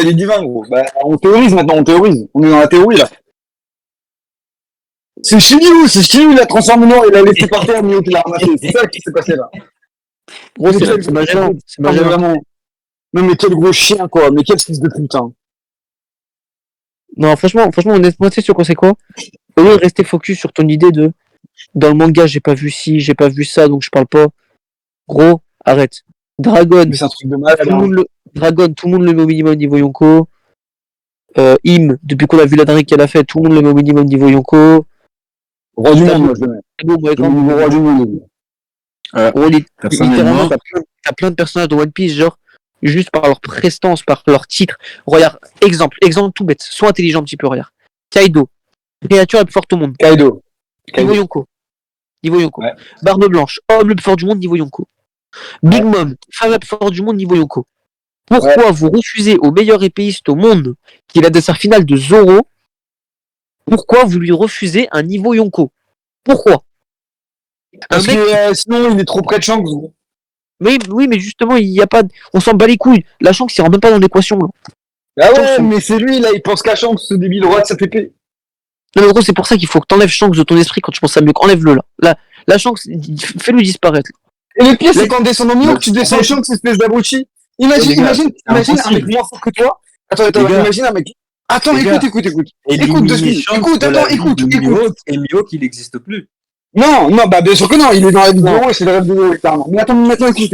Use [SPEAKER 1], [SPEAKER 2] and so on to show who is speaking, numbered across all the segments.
[SPEAKER 1] il est divin, gros. Bah, on théorise maintenant, on théorise. On est dans la théorie, là. C'est Shiryu, il a transformé noir, il a laissé par terre, Mio qui l'a ramassé. C'est ça qui s'est passé, là.
[SPEAKER 2] Gros, c'est Magellan. C'est
[SPEAKER 1] Non, mais
[SPEAKER 2] Magellan.
[SPEAKER 1] vraiment. Non, mais quel gros chien, quoi. Mais quel fils de putain.
[SPEAKER 2] Non, franchement, honnêtement, tu sais sur quoi c'est quoi? Au lieu de rester focus sur ton idée de dans le manga, j'ai pas vu ci, j'ai pas vu ça, donc je parle pas. Gros, arrête. Dragon,
[SPEAKER 1] Mais c'est un truc de malade,
[SPEAKER 2] tout le
[SPEAKER 1] hein.
[SPEAKER 2] monde tout le monde le met au minimum niveau Yonko. Depuis qu'on a vu la dinguerie qu'elle a fait, tout le monde le met au minimum niveau Yonko.
[SPEAKER 1] Roi du monde, moi, je le mets.
[SPEAKER 2] C'est bon, moi,
[SPEAKER 1] Je le mets au roi du monde.
[SPEAKER 2] Gros, littéralement,
[SPEAKER 3] Personnellement,
[SPEAKER 2] t'as plein de personnages de One Piece, genre, juste par leur prestance, par leur titre. Regarde, exemple tout bête, sois intelligent un petit peu, regarde. Kaido, créature la plus forte au monde,
[SPEAKER 1] Kaido.
[SPEAKER 2] niveau Yonko.
[SPEAKER 1] Ouais.
[SPEAKER 2] Barbe Blanche, homme le plus fort du monde, niveau Yonko. Big Mom, femme la plus forte du monde, niveau Yonko. Pourquoi vous refusez au meilleur épéiste au monde, qui est l'adversaire final de Zoro, pourquoi vous lui refusez un niveau Yonko? Pourquoi?
[SPEAKER 1] Parce que sinon, il est trop près de Shanks, gros.
[SPEAKER 2] Oui, mais justement, il y a pas, on s'en bat les couilles. La Shanks, il rentre même pas dans l'équation, là.
[SPEAKER 1] Ah ouais,
[SPEAKER 2] Shanks,
[SPEAKER 1] mais c'est lui, là, il pense qu'à Shanks, ce débile roi de sa épée.
[SPEAKER 2] Non, mais gros, c'est pour ça qu'il faut que t'enlèves Shanks de ton esprit quand tu penses à mieux. Enlève-le, là. La Shanks, fais-le disparaître.
[SPEAKER 1] Et le pire, c'est qu'en descendant Mio, tu descends Shanks, espèce d'abruti. Imagine un mec moins fort que toi. Attends, imagine un mec. Attends, écoute. Écoute deux secondes. Écoute.
[SPEAKER 3] Et Mihawk, il n'existe plus.
[SPEAKER 1] Non, bah bien sûr que non, il est dans la vidéo et c'est le rêve de Mio, clairement. Mais attends, maintenant, écoute.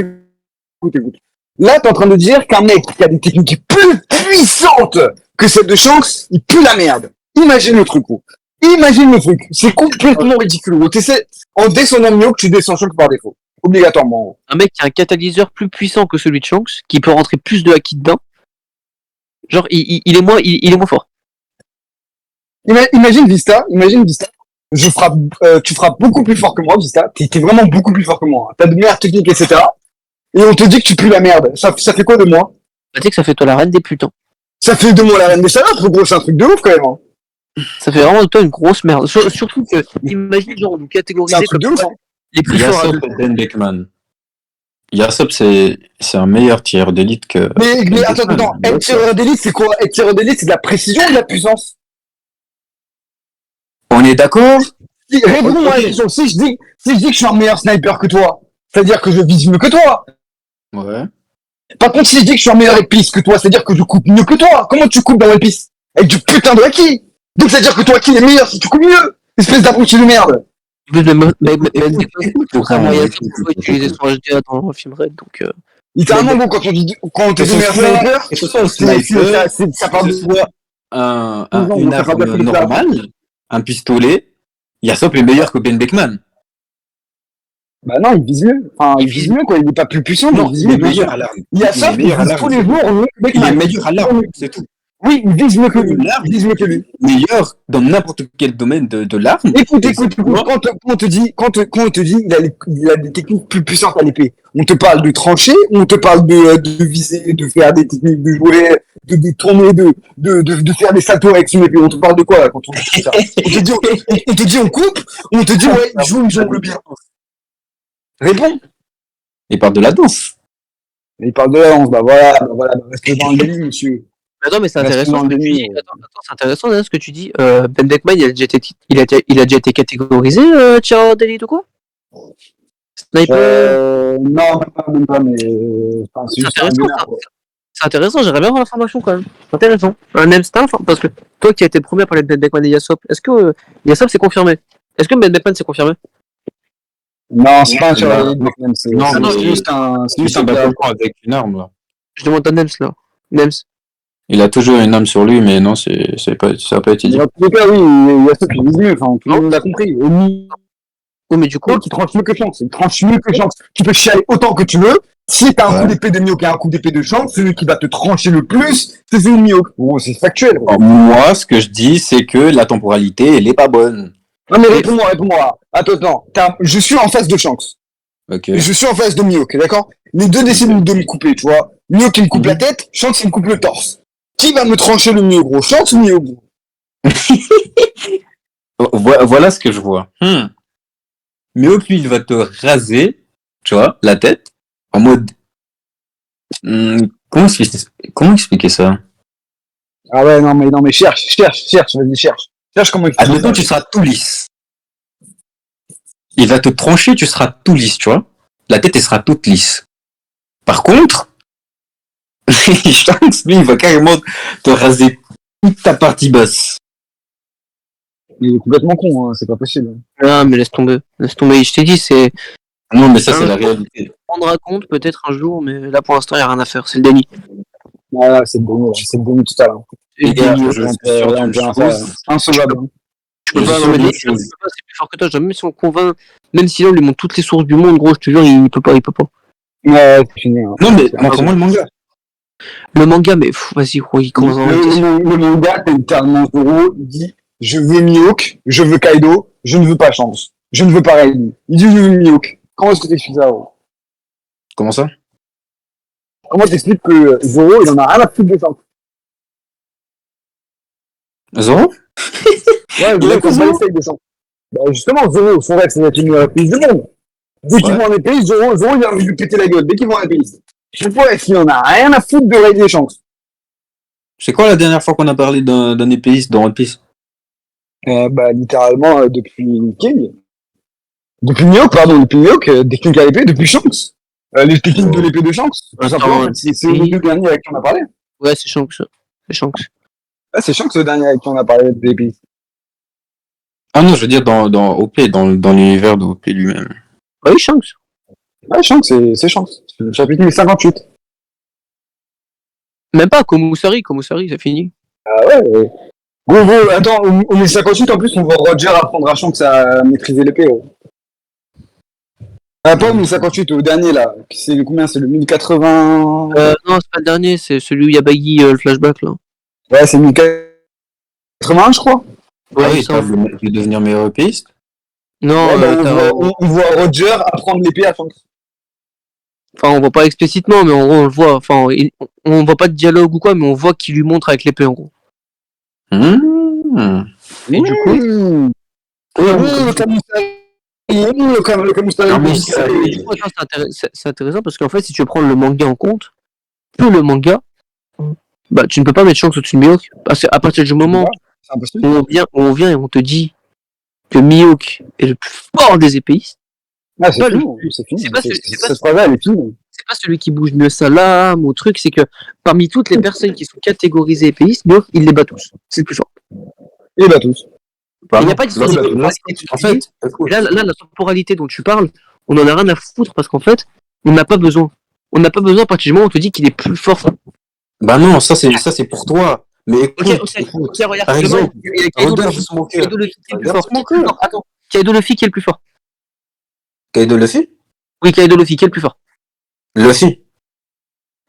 [SPEAKER 1] Là, t'es en train de dire qu'un mec qui a des techniques plus puissantes que celles de Shanks, il pue la merde. Imagine le truc, gros. C'est complètement ridicule, gros. T'essaies, en descendant Mio, tu descends Shanks par défaut. Obligatoirement.
[SPEAKER 2] Un mec qui a un catalyseur plus puissant que celui de Shanks, qui peut rentrer plus de haki dedans. Genre, il est moins fort.
[SPEAKER 1] Imagine Vista. Tu frappes beaucoup plus fort que moi, Vista. T'es vraiment beaucoup plus fort que moi. T'as de meilleures techniques, etc. Et on te dit que tu pues la merde. Ça fait quoi de moi?
[SPEAKER 2] Bah, tu sais que ça fait toi la reine des putains.
[SPEAKER 1] Ça fait de moi la reine des salopes, gros. C'est un truc de ouf, quand même. Hein.
[SPEAKER 2] Ça fait vraiment de toi une grosse merde. Surtout que, imagine, genre, nous
[SPEAKER 1] C'est un
[SPEAKER 2] catégoriser
[SPEAKER 1] truc
[SPEAKER 2] comme
[SPEAKER 1] de ouf. Hein.
[SPEAKER 2] les plus forts.
[SPEAKER 3] Yasop et Ben Beckman. Yasop, c'est un meilleur tireur d'élite que.
[SPEAKER 1] Mais attends. Être tireur d'élite, c'est quoi? Être tireur d'élite, c'est de la précision ou de la puissance?
[SPEAKER 3] On est d'accord?
[SPEAKER 1] Réponds-moi à la question. Si je dis que je suis un meilleur sniper que toi, c'est-à-dire que je vise mieux que toi.
[SPEAKER 3] Ouais.
[SPEAKER 1] Par contre, si je dis que je suis un meilleur épiste que toi, c'est-à-dire que je coupe mieux que toi. Comment tu coupes dans l'épice? Avec du putain de haki. Donc c'est-à-dire que toi, qui est meilleur si tu coupes mieux? Espèce d'abruti de merde.
[SPEAKER 2] Contrairement à Yasop, on peut utiliser son HDA dans le film Red, donc.
[SPEAKER 1] Littéralement, bon, quand on te dit meilleur sniper,
[SPEAKER 3] Que ce soit un sniper,
[SPEAKER 1] ça part de quoi?
[SPEAKER 3] une arme normale, un pistolet, Yasop est meilleur que Ben Beckman.
[SPEAKER 1] Bah non, il vise mieux. Enfin, il vise mieux, quoi. Il est pas plus puissant, mais
[SPEAKER 3] Non,
[SPEAKER 1] il vise
[SPEAKER 3] il est
[SPEAKER 1] mieux.
[SPEAKER 3] meilleur à l'arme.
[SPEAKER 1] Yasop, il vise tous les jours mieux que
[SPEAKER 3] Il est
[SPEAKER 1] Beckman.
[SPEAKER 3] meilleur à l'arme, c'est tout.
[SPEAKER 1] Oui, il vise mieux que lui.
[SPEAKER 3] L'arme,
[SPEAKER 1] Il vise mieux que lui.
[SPEAKER 3] meilleur dans n'importe quel domaine de l'arme.
[SPEAKER 1] Écoute, quand on te dit, il a des techniques plus puissantes à l'épée, on te parle de trancher, ou on te parle de viser, de faire des techniques, de jouer, de tourner, de faire des saltos avec son épée. On te parle de quoi, là, quand on dit ça? On te dit on coupe, ou on te dit, ouais, il joue une jongle bien. Réponds.
[SPEAKER 3] Il parle de la danse.
[SPEAKER 1] Il parle de la danse, bah voilà, restez dans le délit, monsieur.
[SPEAKER 2] Mais non, mais c'est
[SPEAKER 1] Reste
[SPEAKER 2] intéressant.
[SPEAKER 1] dans le
[SPEAKER 2] Ce que tu
[SPEAKER 1] déni.
[SPEAKER 2] dis. Attends, c'est intéressant là, ce que tu dis. Ben Beckman, il a déjà été catégorisé tireur d'élite ou quoi? Sniper.
[SPEAKER 1] Non, même pas, mais, enfin, c'est
[SPEAKER 2] C'est
[SPEAKER 1] juste un
[SPEAKER 2] intéressant,
[SPEAKER 1] gunner,
[SPEAKER 2] ça.
[SPEAKER 1] quoi.
[SPEAKER 2] C'est intéressant, j'aimerais bien avoir l'information quand même. C'est intéressant. Un Nemstin, parce que toi qui as été le premier à parler de Ben Beckman et Yasop, est-ce que Yasop c'est confirmé? Est-ce que Ben Beckman c'est confirmé?
[SPEAKER 1] Non, c'est pas un tireur d'élite, Beckman, c'est juste un gars.
[SPEAKER 3] Avec une arme, là.
[SPEAKER 2] Je demande à Nems là. Nems.
[SPEAKER 3] Il a toujours une arme sur lui, mais non, ça n'a pas été dit.
[SPEAKER 1] Mais en tous les cas, oui, Yasop, il vise mieux, enfin, tout le monde l'a compris. Et lui,
[SPEAKER 2] Oui, mais du coup,
[SPEAKER 1] qui tranche mieux que Shanks, il tranche mieux que Shanks. Tu peux chialer autant que tu veux. Si t'as un coup d'épée de Mihawk et un coup d'épée de Shanks, celui qui va te trancher le plus, c'est celui de Mihawk. Gros, c'est factuel, gros.
[SPEAKER 3] Alors, moi, ce que je dis, c'est que la temporalité, elle est pas bonne.
[SPEAKER 1] Non, mais réponds-moi. Attends. Je suis en face de Shanks.
[SPEAKER 3] Ok.
[SPEAKER 1] Et je suis en face de Mihawk, d'accord? Les deux décident de me couper, tu vois. Mihawk, il me coupe la tête, Shanks, il me coupe le torse. Qui va me trancher le mieux, gros? Shanks ou Mihawk?
[SPEAKER 3] Voilà ce que je vois. Mihawk, lui, il va te raser, tu vois, la tête, en mode... comment expliquer ça?
[SPEAKER 1] Ah ouais, non, mais cherche, vas-y, cherche. Cherche comment il fait.
[SPEAKER 3] Admettons, tu seras tout lisse. Il va te trancher, tu seras tout lisse, tu vois. La tête, elle sera toute lisse. Par contre, Shanks, lui, il va carrément te raser toute ta partie basse.
[SPEAKER 1] Il est complètement con, hein, c'est pas possible.
[SPEAKER 2] Ah, mais laisse tomber. Laisse tomber. Je t'ai dit, c'est.
[SPEAKER 3] Non, mais ça,
[SPEAKER 2] Un
[SPEAKER 3] c'est la
[SPEAKER 2] jour,
[SPEAKER 3] réalité.
[SPEAKER 2] on rendra compte peut-être un jour, mais là pour l'instant, il n'y a rien à faire. C'est le déni.
[SPEAKER 1] Ah, c'est le déni total. Hein.
[SPEAKER 2] C'est le
[SPEAKER 3] Les gars,
[SPEAKER 2] déni.
[SPEAKER 3] je suis sûr d'une chose.
[SPEAKER 1] Insauvable. Hein.
[SPEAKER 2] Je peux
[SPEAKER 3] Je
[SPEAKER 2] pas,
[SPEAKER 3] suis
[SPEAKER 2] non, mais
[SPEAKER 3] sûr d'une
[SPEAKER 2] les gens,
[SPEAKER 3] chose.
[SPEAKER 2] c'est plus fort que toi. Même si on convainc, même si là on lui montre toutes les sources du monde, gros, je te jure, il peut pas, il peut pas.
[SPEAKER 1] Ouais, c'est fini. Hein.
[SPEAKER 3] Non, mais montre-moi le manga.
[SPEAKER 2] Le manga, mais vas-y, gros, il commence à
[SPEAKER 1] Le manga, c'est littéralement Zoro, il dit je veux Mihawk, je veux Kaido, je ne veux pas Shanks, je ne veux pas Raiden. Il dit je veux Mihawk. Comment est-ce que t'expliques ça, gros?
[SPEAKER 3] Comment ça?
[SPEAKER 1] Comment t'expliques que Zoro, il en a rien à foutre de Shanks?
[SPEAKER 3] Zoro?
[SPEAKER 1] Ouais,
[SPEAKER 3] Il a
[SPEAKER 1] Zoro,
[SPEAKER 3] quoi,
[SPEAKER 1] il
[SPEAKER 3] Zoro?
[SPEAKER 1] s'en bat les steaks de Shanks. Bah, justement, Zoro, son rêve, c'est d'être une meilleure piste du monde. Dès qu'il
[SPEAKER 3] Ouais.
[SPEAKER 1] voit un épéiste, Zoro, il a envie de lui péter la gueule. Dès qu'il voit un épéiste. Pourquoi est-ce qu'il en a rien à foutre de Raiden et Shanks?
[SPEAKER 3] C'est quoi la dernière fois qu'on a parlé d'un épéiste dans One Piece?
[SPEAKER 1] Bah, littéralement, depuis King. Depuis Mihawk, pardon, depuis Mihawk, des techniques à l'épée, depuis Shanks. Les techniques de l'épée de Shanks. Tout simplement, en fait, c'est le dernier avec qui on a parlé.
[SPEAKER 2] Ouais, c'est Shanks. C'est Shanks.
[SPEAKER 1] Ah, c'est Shanks le dernier avec qui on a parlé de l'épée.
[SPEAKER 3] Ah non, je veux dire dans OP, dans l'univers de OP lui-même.
[SPEAKER 2] Ah oui, Shanks.
[SPEAKER 1] Ouais, Shanks, c'est Shanks. C'est le chapitre 1058.
[SPEAKER 2] Même pas Komusari, c'est fini.
[SPEAKER 1] Ah ouais. Gros, attends, au 1058, en plus, on voit Roger apprendre à Shanks à maîtriser l'épée. Ah, pas au 1058, au dernier, là. C'est le combien? C'est le 1080.
[SPEAKER 2] Non, c'est pas le dernier, c'est celui où il y a Baggy, le flashback, là.
[SPEAKER 1] Ouais, c'est 1081, je crois.
[SPEAKER 2] Ouais,
[SPEAKER 3] Ah oui,
[SPEAKER 2] ça.
[SPEAKER 3] de devenir meilleur épéiste.
[SPEAKER 2] Non,
[SPEAKER 1] Ouais, bah,
[SPEAKER 2] t'as-
[SPEAKER 1] on voit Roger apprendre l'épée à Shanks.
[SPEAKER 2] enfin, on voit pas explicitement, mais en gros, on le voit. Enfin, on voit pas de dialogue ou quoi, mais on voit qu'il lui montre avec l'épée, en gros. Et du coup,
[SPEAKER 1] Le Kamusari.
[SPEAKER 3] Non, mais
[SPEAKER 2] c'est intéressant parce qu'en fait, si tu veux prendre le manga en compte, que le manga, bah, tu ne peux pas mettre Shanks au-dessus de Mihawk. Parce qu'à partir du moment
[SPEAKER 1] C'est impossible.
[SPEAKER 2] où on vient et on te dit que Mihawk est le plus fort des épéistes,
[SPEAKER 1] Ah, c'est
[SPEAKER 2] pas
[SPEAKER 1] fini.
[SPEAKER 2] le-
[SPEAKER 1] C'est fini.
[SPEAKER 2] c'est pas celui- c'est pas-
[SPEAKER 1] Cette phrase-là, elle est finie.
[SPEAKER 2] c'est pas celui qui bouge mieux sa lame ou truc, c'est que parmi toutes les personnes qui sont catégorisées épéistes, Mihawk, il les bat tous. C'est le plus fort.
[SPEAKER 1] Et bah, tous.
[SPEAKER 2] Il n'y a pas d'histoire de
[SPEAKER 3] Là,
[SPEAKER 2] temporalité.
[SPEAKER 3] en fait,
[SPEAKER 2] Là, la temporalité dont tu parles, on en a rien à foutre parce qu'en fait, on n'a pas besoin. On n'a pas besoin à partir du moment où on te dit qu'il est plus fort.
[SPEAKER 3] bah non, ça c'est pour toi. Mais écoute,
[SPEAKER 2] Ok, regarde,
[SPEAKER 3] par
[SPEAKER 2] demain,
[SPEAKER 3] exemple,
[SPEAKER 2] il y a Kaido
[SPEAKER 3] regarde
[SPEAKER 2] Luffy.
[SPEAKER 3] mon cœur.
[SPEAKER 2] Kaido Luffy qui est le plus
[SPEAKER 3] Regarde
[SPEAKER 2] fort.
[SPEAKER 3] mon cœur.
[SPEAKER 2] Attends, Kaido Luffy qui est le plus fort.
[SPEAKER 3] Kaido Luffy?
[SPEAKER 2] Oui, Kaido Luffy qui est le plus fort.
[SPEAKER 3] Luffy.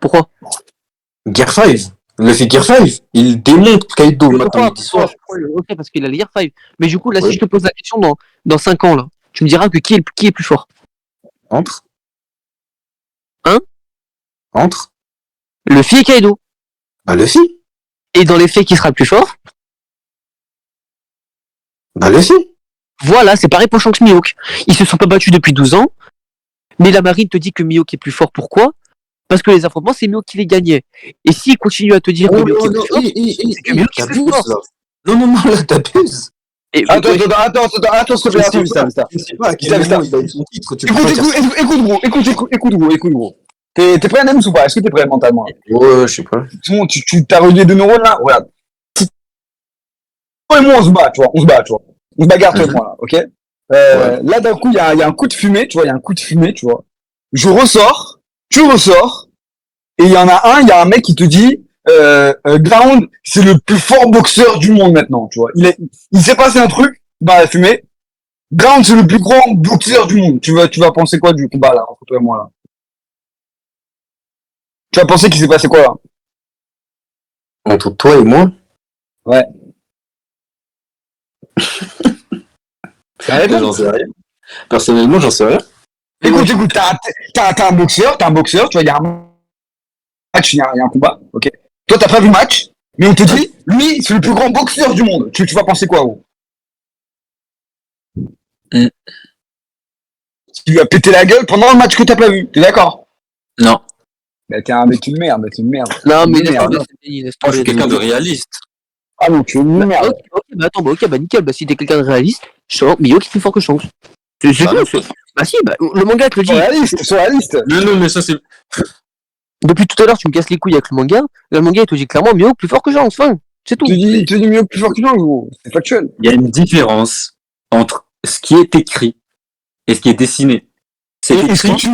[SPEAKER 2] Pourquoi?
[SPEAKER 3] Gear 5. Luffy Gear 5. Il démonte Kaido
[SPEAKER 2] Mais
[SPEAKER 3] matin, midi, soir.
[SPEAKER 2] Ok, parce qu'il a le Year 5. Mais du coup, là,
[SPEAKER 3] Oui.
[SPEAKER 2] si je te pose la question dans 5 ans, là, tu me diras que qui est plus fort?
[SPEAKER 3] Entre.
[SPEAKER 2] Hein?
[SPEAKER 3] Entre.
[SPEAKER 2] Luffy et Kaido.
[SPEAKER 3] Bah Luffy.
[SPEAKER 2] Et dans les faits, qui sera le plus fort?
[SPEAKER 3] Bah Luffy.
[SPEAKER 2] Voilà, c'est pareil pour Shanks Mihawk. Ils se sont pas battus depuis 12 ans, mais la marine te dit que Mihawk est plus fort. Pourquoi? Parce que les affrontements, c'est Mihawk qui les gagnait. Et s'il continue à te dire que Mihawk est plus fort, c'est que Mihawk est plus fort.
[SPEAKER 3] là. Non, là, t'abuses.
[SPEAKER 2] Et
[SPEAKER 1] Attends, s'il te plaît, attends, Vista.
[SPEAKER 3] Je sais pas à quel
[SPEAKER 1] Vista,
[SPEAKER 3] moment
[SPEAKER 1] Vista.
[SPEAKER 3] il a eu son titre. Tu peux pas dire ça.
[SPEAKER 1] Écoute, gros. T'es prêt, Nems, ou pas? Est-ce que t'es prêt mentalement?
[SPEAKER 3] Ouais, je sais pas.
[SPEAKER 1] Bon, tu t'as relié deux neurones, là? Regarde. Toi et moi, on se bat, tu vois. On se bagarre, toi et moi, là, ok? Là, d'un coup, il y a un coup de fumée, tu vois. Je ressors, tu ressors, et il y a un mec qui te dit, Ground, c'est le plus fort boxeur du monde maintenant, tu vois. Il s'est passé un truc dans la fumée. Ground, c'est le plus grand boxeur du monde. Tu vas penser quoi du combat, là, entre toi et moi, là? Tu vas penser qu'il s'est passé quoi, là?
[SPEAKER 3] Entre toi et moi?
[SPEAKER 1] Ouais.
[SPEAKER 3] J'en sais rien. Personnellement, j'en sais rien.
[SPEAKER 1] Écoute, t'as un boxeur, tu vois, il y a un match, il y a un combat, ok. Toi, t'as pas vu le match, mais on te dit, lui, c'est le plus grand boxeur du monde. Tu vas penser quoi, gros? Tu lui as pété la gueule pendant le match que t'as pas vu, t'es d'accord?
[SPEAKER 3] Non.
[SPEAKER 1] Mais t'es une merde, mais t'es une merde.
[SPEAKER 2] Non, mais
[SPEAKER 1] Une
[SPEAKER 2] laisse
[SPEAKER 1] merde.
[SPEAKER 2] tomber, c'est fini, laisse
[SPEAKER 3] Moi, je suis
[SPEAKER 2] tomber.
[SPEAKER 3] quelqu'un de réaliste.
[SPEAKER 1] Ah non, tu es une
[SPEAKER 2] Bah,
[SPEAKER 1] merde.
[SPEAKER 2] ok, bah nickel, bah si t'es quelqu'un de réaliste, Mio qui est plus fort que Shanks. C'est
[SPEAKER 3] Bah,
[SPEAKER 2] tout,
[SPEAKER 3] non,
[SPEAKER 2] c'est- Bah si, bah, le manga te le dit.
[SPEAKER 1] Sois réaliste.
[SPEAKER 3] non, mais ça, c'est.
[SPEAKER 2] Depuis tout à l'heure, tu me casses les couilles avec le manga. Là, le manga, il te dit clairement Mio plus fort que Shanks, fin. C'est tout.
[SPEAKER 1] Tu dis mieux que plus fort que Jean, gros. C'est factuel.
[SPEAKER 3] Il y a une différence entre ce qui est écrit et ce qui est dessiné. C'est
[SPEAKER 1] Et ce
[SPEAKER 3] écrit,
[SPEAKER 1] que tu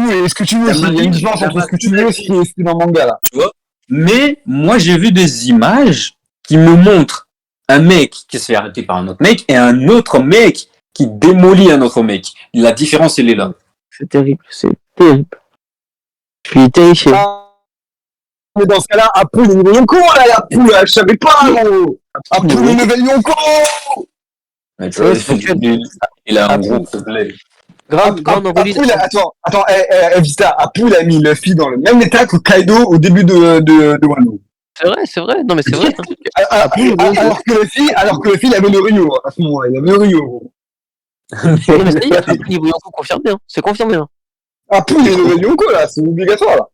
[SPEAKER 1] veux aussi. Il y a une différence entre ce que tu veux et ce qui est dans le manga, là.
[SPEAKER 3] tu vois. Mais moi, j'ai vu des images qui me montrent un mec qui se fait arrêter par un autre mec et un autre mec qui démolit un autre mec. La différence, elle est là.
[SPEAKER 2] C'est terrible, c'est terrible. Je suis terrifié.
[SPEAKER 1] Ah, mais dans ce cas-là, Apu, il est Yonko, là, Apu, là, je savais pas, gros. Apu, le nouvel Yonko.
[SPEAKER 3] Ouais,
[SPEAKER 2] Ouais, c'est factuel.
[SPEAKER 3] il a un
[SPEAKER 2] Apu.
[SPEAKER 3] gros problème.
[SPEAKER 2] Grande envolée.
[SPEAKER 1] Apu, là, attends, Vista, Apu, il a mis Luffy dans le même état que Kaido au début de Wano.
[SPEAKER 2] C'est vrai. Non, mais c'est vrai.
[SPEAKER 1] Alors que Luffy, il avait le Ryu, à ce moment-là, il avait le Ryu, gros.
[SPEAKER 2] Non, mais ça y est, Apu, niveau Yonko confirmé, hein. C'est confirmé, hein.
[SPEAKER 1] Apu, il est le nouvel Yonko, là, c'est obligatoire, là.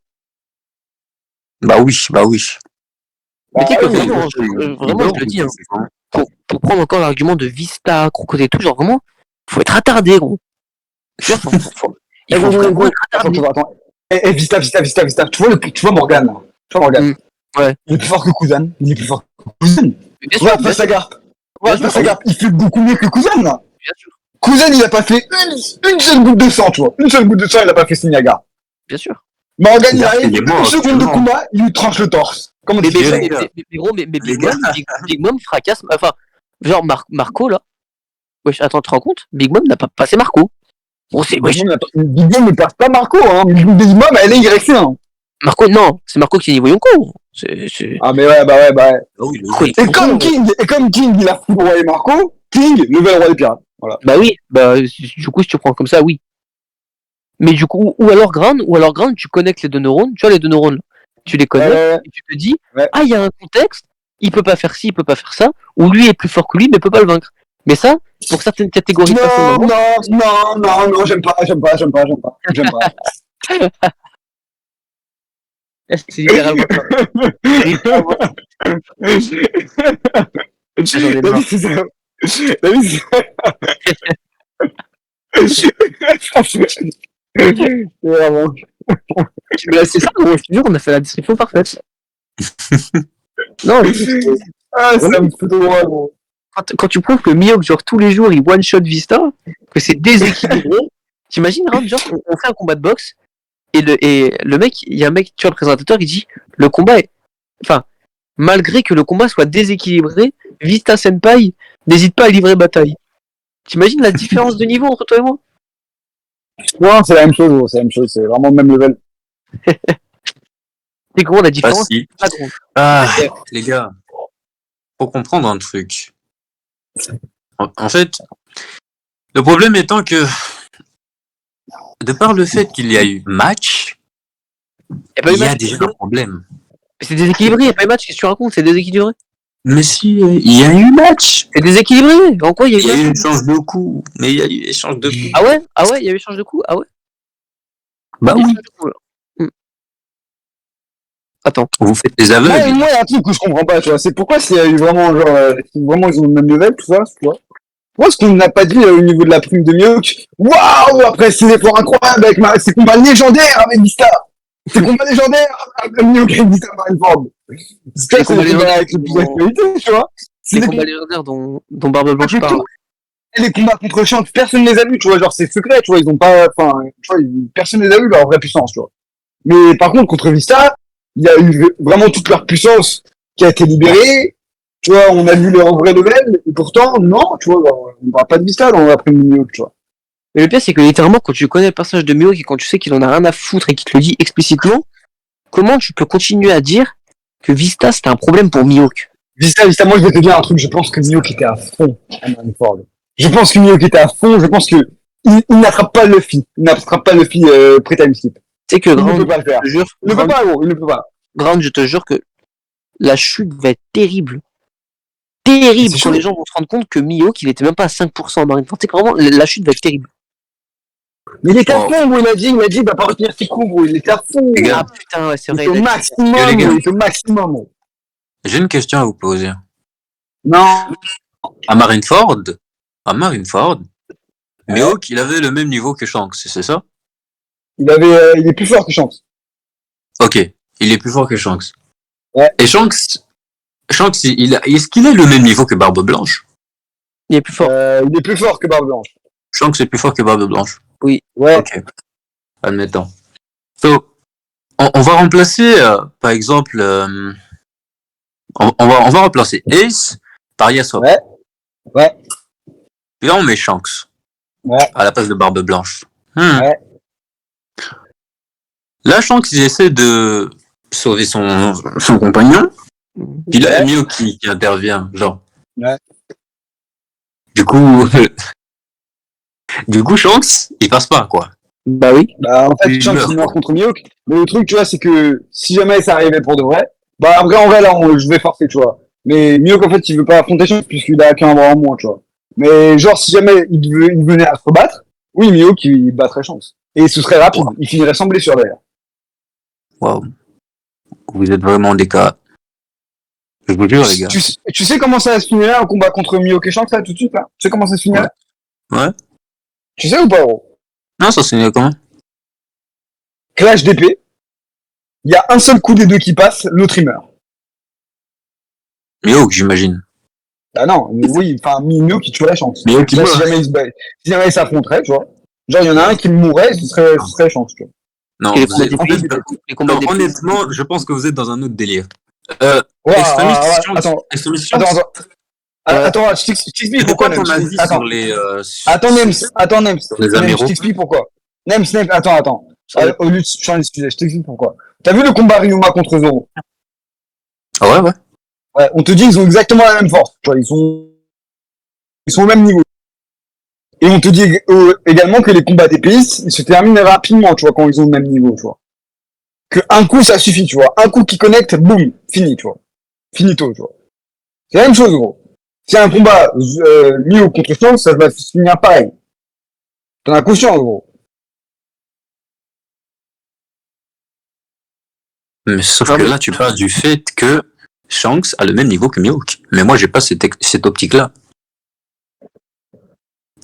[SPEAKER 3] Bah oui.
[SPEAKER 2] Mais tu sais que
[SPEAKER 1] oui,
[SPEAKER 2] vraiment, vraiment, je le dis, hein. Pour prendre encore l'argument de Vista, Crocodile et tout, genre vraiment, faut être attardé, gros. Genre, il faut vraiment être attardé.
[SPEAKER 1] Attends. Vista. Tu vois Morgan, là. Tu vois Morgan.
[SPEAKER 2] Ouais.
[SPEAKER 1] Il est plus fort que Kuzan. Il est plus fort que Kuzan.
[SPEAKER 2] Bien sûr,
[SPEAKER 1] Regarde
[SPEAKER 2] bien sûr,
[SPEAKER 1] Saga.
[SPEAKER 2] Bien sûr.
[SPEAKER 1] Saga. Il fait beaucoup mieux que Kuzan, là.
[SPEAKER 2] bien sûr,
[SPEAKER 1] Kuzan, il a pas fait une seule goutte de sang, tu vois. Une seule goutte de sang, il a pas fait Sinaga.
[SPEAKER 2] bien sûr.
[SPEAKER 1] Morgan, il
[SPEAKER 3] Il a
[SPEAKER 1] arrive,
[SPEAKER 3] fait des morts,
[SPEAKER 1] une seconde de
[SPEAKER 3] actuellement.
[SPEAKER 1] combat, il lui tranche le torse. Comment
[SPEAKER 2] Mais
[SPEAKER 1] tu fais ça?
[SPEAKER 3] les gars.
[SPEAKER 2] gros, mais
[SPEAKER 3] Les
[SPEAKER 2] Big
[SPEAKER 3] gars.
[SPEAKER 2] Mom, Big Mom fracasse. Enfin, genre Marco là. Wesh, attends, tu te rends compte? Big Mom n'a pas passé Marco. Bon, c'est wesh.
[SPEAKER 1] Big Mom ne passe pas Marco, hein. Big Mom, elle est Y1.
[SPEAKER 2] Marco, non, c'est Marco qui est niveau Yonko. C'est.
[SPEAKER 1] Ah, mais ouais.
[SPEAKER 3] Ah oui,
[SPEAKER 2] Marco, il est
[SPEAKER 1] Et
[SPEAKER 2] trop
[SPEAKER 1] comme King, il a foudroyé Marco, King, nouvelle roi des pirates. Voilà.
[SPEAKER 2] Bah oui, du coup, si tu prends comme ça, oui. Mais du coup, ou alors Grand, tu connectes les deux neurones, tu vois les deux neurones, tu les connectes, et tu te dis,
[SPEAKER 1] Ouais.
[SPEAKER 2] ah, il y a un contexte, il peut pas faire ci, il peut pas faire ça, ou lui est plus fort que lui, mais peut pas le vaincre. Mais ça, pour certaines catégories de personnes,
[SPEAKER 1] Non, j'aime pas.
[SPEAKER 2] c'est littéralement ça. J'en ai marre.
[SPEAKER 1] La vie, c'est vraiment.
[SPEAKER 2] Mais c'est ça, gros, je te jure, on a fait la description parfaite. Non,
[SPEAKER 1] Ah, ça me fout de moi, gros.
[SPEAKER 2] quand tu prouves que Mihawk, genre tous les jours, il one-shot Vista, que c'est déséquilibré, t'imagines, Ram, genre, on fait un combat de boxe, et le mec, il y a un mec, tu vois, le présentateur, il dit, le combat est, enfin, malgré que le combat soit déséquilibré, Vista Senpai n'hésite pas à livrer bataille. T'imagines la différence de niveau entre toi et moi?
[SPEAKER 1] Non, c'est la même chose, gros, c'est la même chose, c'est vraiment le même level.
[SPEAKER 2] C'est gros, la différence,
[SPEAKER 3] Facile.
[SPEAKER 2] c'est pas grande.
[SPEAKER 3] Ah, les gars, faut comprendre un truc. En fait, le problème étant que, de par le fait qu'il y a eu match, il y a déjà un problème.
[SPEAKER 2] C'est déséquilibré, il n'y a pas eu match, qu'est-ce que tu racontes? C'est déséquilibré.
[SPEAKER 3] Mais si, il y a eu match.
[SPEAKER 2] C'est déséquilibré. En quoi il y a
[SPEAKER 3] Il y a
[SPEAKER 2] eu
[SPEAKER 3] eu
[SPEAKER 2] match?
[SPEAKER 3] échange de coups. Mais il y a eu échange de coups.
[SPEAKER 2] Ah ouais, il y a eu échange de coups. Ah ouais.
[SPEAKER 3] Bah
[SPEAKER 2] Il y a eu
[SPEAKER 3] oui.
[SPEAKER 2] échange de coups, alors. Attends.
[SPEAKER 3] Vous faites les aveugles.
[SPEAKER 1] Moi, il y a un truc que je comprends pas, tu vois, c'est pourquoi s'il y a eu vraiment, genre, si vraiment ils ont le même level, tout ça, tu vois. Pourquoi est-ce qu'on n'a pas dit au niveau de la prime de Mihawk, waouh, après ces efforts incroyables avec ces combats légendaires avec Vista, ces combats légendaires avec Mihawk avec Vista Marineford. C'est
[SPEAKER 2] combats
[SPEAKER 1] les combats avec le plus d'actualité, tu vois.
[SPEAKER 2] C'est les combats légendaires dont Barbe Blanche parle.
[SPEAKER 1] Et les combats contre Shanks, personne ne les a vus, tu vois, genre c'est secret, tu vois, ils ont pas, enfin, tu vois, personne ne les a vus leur vraie puissance, tu vois. Mais par contre, contre Vista, il y a eu vraiment toute leur puissance qui a été libérée, tu vois, on a vu leur vrai level, et pourtant, non, tu vois, genre, on parle pas de Vista dans la prime de Mihawk, tu vois.
[SPEAKER 2] Et le pire, c'est que littéralement, quand tu connais le personnage de Mihawk et quand tu sais qu'il en a rien à foutre et qu'il te le dit explicitement, comment tu peux continuer à dire que Vista c'était un problème pour Mihawk?
[SPEAKER 1] Vista, moi je vais te dire un truc, je pense que Mihawk était à fond à Marineford. Je pense que Mihawk était à fond, je pense que il n'attrape pas Luffy, pré-time skip.
[SPEAKER 2] Tu sais que
[SPEAKER 1] Il ne
[SPEAKER 2] Grand,
[SPEAKER 1] peut pas le faire.
[SPEAKER 2] je te jure,
[SPEAKER 1] Il ne peut pas, gros, il ne peut pas.
[SPEAKER 2] Grand, je te jure que la chute va être terrible. Terrible
[SPEAKER 1] C'est
[SPEAKER 2] quand
[SPEAKER 1] chaud.
[SPEAKER 2] les gens vont se rendre compte que Mihawk il était même pas à 5% en Marineford. Tu sais que vraiment, la chute va être terrible.
[SPEAKER 1] Mais il était à fond, gros, il a dit, bah, pas retenir ses coups, gros, il était à fond.
[SPEAKER 3] Les gars.
[SPEAKER 2] Ah putain, ouais, c'est
[SPEAKER 1] Il
[SPEAKER 2] vrai.
[SPEAKER 1] était au
[SPEAKER 2] il a dit-
[SPEAKER 1] maximum,
[SPEAKER 3] les gars.
[SPEAKER 1] gros, il était au maximum, gros.
[SPEAKER 3] J'ai une question à vous poser.
[SPEAKER 1] Non.
[SPEAKER 3] À Marineford, Mihawk, il avait le même niveau que Shanks, c'est ça?
[SPEAKER 1] Il est plus fort que Shanks.
[SPEAKER 3] Ok, il est plus fort que Shanks.
[SPEAKER 1] Ouais.
[SPEAKER 3] Et Shanks, est-ce qu'il a le même niveau que Barbe Blanche?
[SPEAKER 2] Il est plus fort.
[SPEAKER 1] Il est plus fort que Barbe Blanche.
[SPEAKER 3] Shanks est plus fort que Barbe Blanche.
[SPEAKER 1] Ouais.
[SPEAKER 3] Ok, admettons. So, on va remplacer, par exemple, on va remplacer Ace par Yasop.
[SPEAKER 1] Ouais. Ouais.
[SPEAKER 3] Puis là, on met Shanks.
[SPEAKER 1] Ouais.
[SPEAKER 3] À la place de Barbe Blanche.
[SPEAKER 1] Ouais.
[SPEAKER 3] Là, Shanks, il essaie de sauver son compagnon. Puis là, il y a Mihawk qui intervient, genre.
[SPEAKER 1] Ouais.
[SPEAKER 3] Du coup, Shanks, il passe pas, quoi.
[SPEAKER 2] Bah oui.
[SPEAKER 1] Bah, en fait,
[SPEAKER 3] Il
[SPEAKER 1] Shanks,
[SPEAKER 3] meurt,
[SPEAKER 1] il meurt
[SPEAKER 3] quoi.
[SPEAKER 1] contre Mihawk. Mais le truc, tu vois, c'est que si jamais ça arrivait pour de vrai, bah, après, en vrai, là, je vais forcer, tu vois. Mais Mihawk, en fait, il veut pas affronter Shanks puisqu'il a qu'un bras en moins, tu vois. Mais genre, si jamais il venait à se rebattre, oui, Mihawk, il battrait Shanks. Et ce serait rapide. Il finirait sans blessure, d'ailleurs.
[SPEAKER 3] Waouh. Vous êtes vraiment des cas. Je vous jure, les gars.
[SPEAKER 1] Tu sais comment ça va se finir, un combat contre Mihawk et Shanks, là, tout de suite, là? Tu sais comment ça se finit?
[SPEAKER 3] Ouais.
[SPEAKER 1] Tu sais ou pas, gros?
[SPEAKER 3] Non, ça c'est comment?
[SPEAKER 1] Clash d'épée. Il y a un seul coup des deux qui passe, l'autre il meurt.
[SPEAKER 3] Mihawk, j'imagine.
[SPEAKER 1] Ah non, mais oui, enfin, Mihawk qui tuerait Shanks.
[SPEAKER 3] Mihawk qui
[SPEAKER 1] Là,
[SPEAKER 3] meurt.
[SPEAKER 1] si jamais ils s'affronteraient, tu vois. Genre, il y en a un qui mourrait, ce serait Shanks, tu vois.
[SPEAKER 3] Non,
[SPEAKER 2] Et les
[SPEAKER 3] vous
[SPEAKER 2] combats
[SPEAKER 3] êtes-
[SPEAKER 2] des pays, les combats
[SPEAKER 3] non,
[SPEAKER 2] des pays.
[SPEAKER 3] honnêtement, je pense que vous êtes dans un autre délire.
[SPEAKER 1] Ouais,
[SPEAKER 3] Extremis,
[SPEAKER 1] ouais,
[SPEAKER 3] Shanks-
[SPEAKER 1] attends,
[SPEAKER 3] Extremis, Shanks,
[SPEAKER 1] attends, je t'explique
[SPEAKER 3] c'est
[SPEAKER 1] pourquoi,
[SPEAKER 3] quoi ton
[SPEAKER 1] Nems.
[SPEAKER 3] avis
[SPEAKER 1] Attends,
[SPEAKER 3] sur les...
[SPEAKER 1] attends, Nems,
[SPEAKER 3] sur les
[SPEAKER 1] Nems, je
[SPEAKER 3] amiraux?
[SPEAKER 1] t'explique pourquoi. Nems, attends. Au lieu de changer de sujet, je t'explique pourquoi. T'as vu le combat Ryuma contre Zoro?
[SPEAKER 3] Ah ouais, ouais.
[SPEAKER 1] Ouais, on te dit qu'ils ont exactement la même force, tu vois, ils sont au même niveau. Et on te dit également que les combats d'épices, ils se terminent rapidement, tu vois, quand ils ont le même niveau, tu vois. Que un coup, ça suffit, tu vois. Un coup qui connecte, boum, fini, tu vois. Finito, tu vois. C'est la même chose, gros. Si un combat Mio contre Shanks, ça va se finir pareil. T'en as conscience, gros.
[SPEAKER 3] Mais sauf que là, tu parles du fait que Shanks a le même niveau que Mihawk. Mais moi, j'ai pas cette optique-là.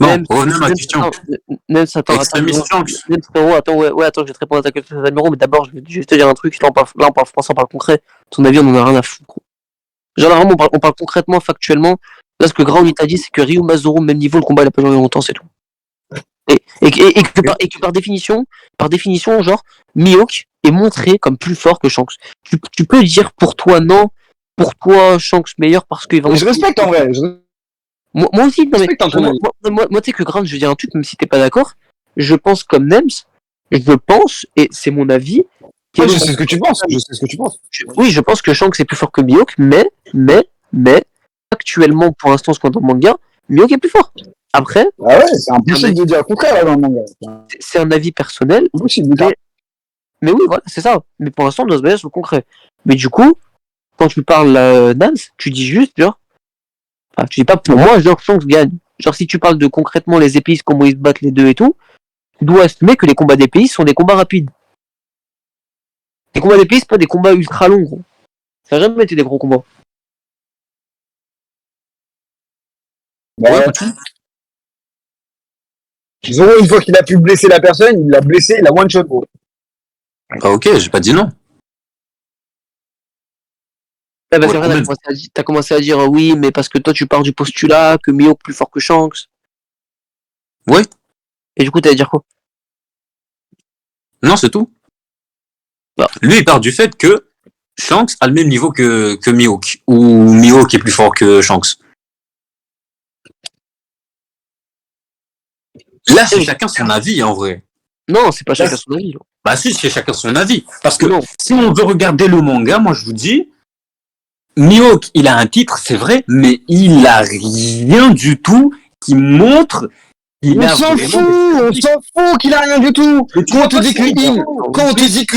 [SPEAKER 3] Bon, revenons à ma question.
[SPEAKER 2] Nems, attends,
[SPEAKER 3] Extremis Shanks.
[SPEAKER 2] Nems, frérot, attends, ouais, attends, je vais te répondre à ta question, Zamiro, mais d'abord, je vais juste te dire un truc. Là, on parle français, on parle concret. Ton avis, on en a rien à foutre, gros. Genre, là, vraiment, on parle concrètement, factuellement. Là, ce que Grand t'a dit, c'est que Ryu Mazoro, même niveau, le combat, il a pas duré longtemps, c'est tout. Et que par définition, genre, Mihawk est montré comme plus fort que Shanks. Tu peux dire pour toi, non, pour toi, Shanks meilleur parce qu'il va.
[SPEAKER 1] Mais je respecte, en vrai.
[SPEAKER 2] Moi aussi, non, mais
[SPEAKER 1] respecte ton avis.
[SPEAKER 2] moi, tu sais que Grand, je vais dire un truc, même si t'es pas d'accord. Je pense comme Nems, je pense, et c'est mon avis.
[SPEAKER 1] Ouais, je sais ce que tu penses.
[SPEAKER 2] Oui, je pense que Shanks est plus fort que Mihawk, mais, actuellement, pour l'instant, ce qu'on entend dans le manga, Mihawk est plus fort. Après,
[SPEAKER 1] Ah ouais, c'est impossible de dire le contraire, là, dans le manga.
[SPEAKER 2] c'est un avis personnel,
[SPEAKER 1] C'est impossible.
[SPEAKER 2] mais oui, voilà, c'est ça. Mais pour l'instant, on doit se baser sur le concret. Mais du coup, quand tu parles Nams, tu dis juste, genre, enfin, tu dis pas pour moi, genre, Shanks gagne. Genre, si tu parles de concrètement les épices, comment ils se battent les deux et tout, tu dois estimer que les combats d'épices sont des combats rapides. Les combats d'épices, c'est pas des combats ultra longs, gros. Ça a jamais été des gros combats.
[SPEAKER 1] Ouais. Zoro, une fois qu'il a pu blesser la personne, il l'a blessé, il a one shot, gros.
[SPEAKER 3] Ah ok, j'ai pas dit non.
[SPEAKER 2] Ah bah,
[SPEAKER 3] Ouais,
[SPEAKER 2] c'est vrai,
[SPEAKER 3] quand même.
[SPEAKER 2] t'as commencé à dire oui, mais parce que toi tu pars du postulat que Mihawk plus fort que Shanks.
[SPEAKER 3] Ouais.
[SPEAKER 2] Et du coup, t'allais dire quoi?
[SPEAKER 3] Non, c'est tout.
[SPEAKER 2] Bah.
[SPEAKER 3] Lui, il part du fait que Shanks a le même niveau que Mihawk. Ou Mihawk est plus fort que Shanks. Là, c'est chacun son avis, en vrai.
[SPEAKER 2] Non, c'est pas chacun son avis. Genre.
[SPEAKER 3] Bah si, c'est chacun son avis. Parce que
[SPEAKER 2] Non.
[SPEAKER 3] si on veut regarder le manga, moi je vous dis, Mihawk, il a un titre, c'est vrai, mais il a rien du tout qui montre qu'il
[SPEAKER 1] On
[SPEAKER 3] a
[SPEAKER 1] s'en
[SPEAKER 3] vraiment-
[SPEAKER 1] fout qu'il a rien du tout.
[SPEAKER 3] Mais tu
[SPEAKER 1] Quand
[SPEAKER 3] vois
[SPEAKER 1] on te
[SPEAKER 3] pas
[SPEAKER 1] dit
[SPEAKER 3] ça,
[SPEAKER 1] que
[SPEAKER 3] gars.
[SPEAKER 1] quand on te dit que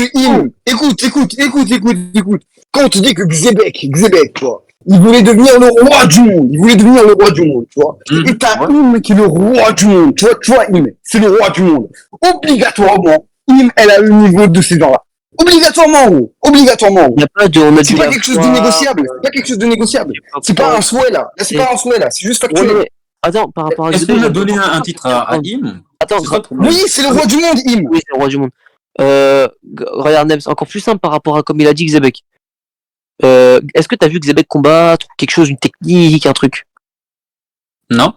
[SPEAKER 1] écoute. Quand on te dit que Xebec, quoi. Il voulait devenir le roi du monde. Il voulait devenir le roi du monde, tu vois.
[SPEAKER 3] Mhm.
[SPEAKER 1] Et t'as
[SPEAKER 3] Ouais.
[SPEAKER 1] Im qui est le roi du monde. Tu vois, Im, c'est le roi du monde. Obligatoirement, Im, elle a le niveau de ces gens-là. Obligatoirement, gros. Obligatoirement,
[SPEAKER 2] Il
[SPEAKER 1] gros.
[SPEAKER 2] n'y a pas de, on a
[SPEAKER 1] C'est
[SPEAKER 2] dû
[SPEAKER 1] pas
[SPEAKER 2] la
[SPEAKER 1] quelque chose de
[SPEAKER 2] voir,
[SPEAKER 1] négociable. C'est pas quelque chose de négociable. C'est pas un souhait, là. Là, c'est
[SPEAKER 2] Et-
[SPEAKER 1] pas un souhait, là. C'est juste
[SPEAKER 2] Ouais,
[SPEAKER 1] factuel.
[SPEAKER 2] mais attends, par rapport à
[SPEAKER 3] Est-ce
[SPEAKER 2] Xébé,
[SPEAKER 3] qu'on a
[SPEAKER 2] j'aime
[SPEAKER 3] donné
[SPEAKER 2] bien.
[SPEAKER 3] un titre à Im?
[SPEAKER 2] Attends,
[SPEAKER 3] C'est ça le problème.
[SPEAKER 1] Oui, c'est le roi du monde, Im.
[SPEAKER 2] oui, c'est le roi du monde. Regarde, Nems, encore plus simple par rapport à comme il a dit Xébek. Est-ce que t'as vu Xébek combattre, quelque chose, une technique, un truc?
[SPEAKER 3] Non?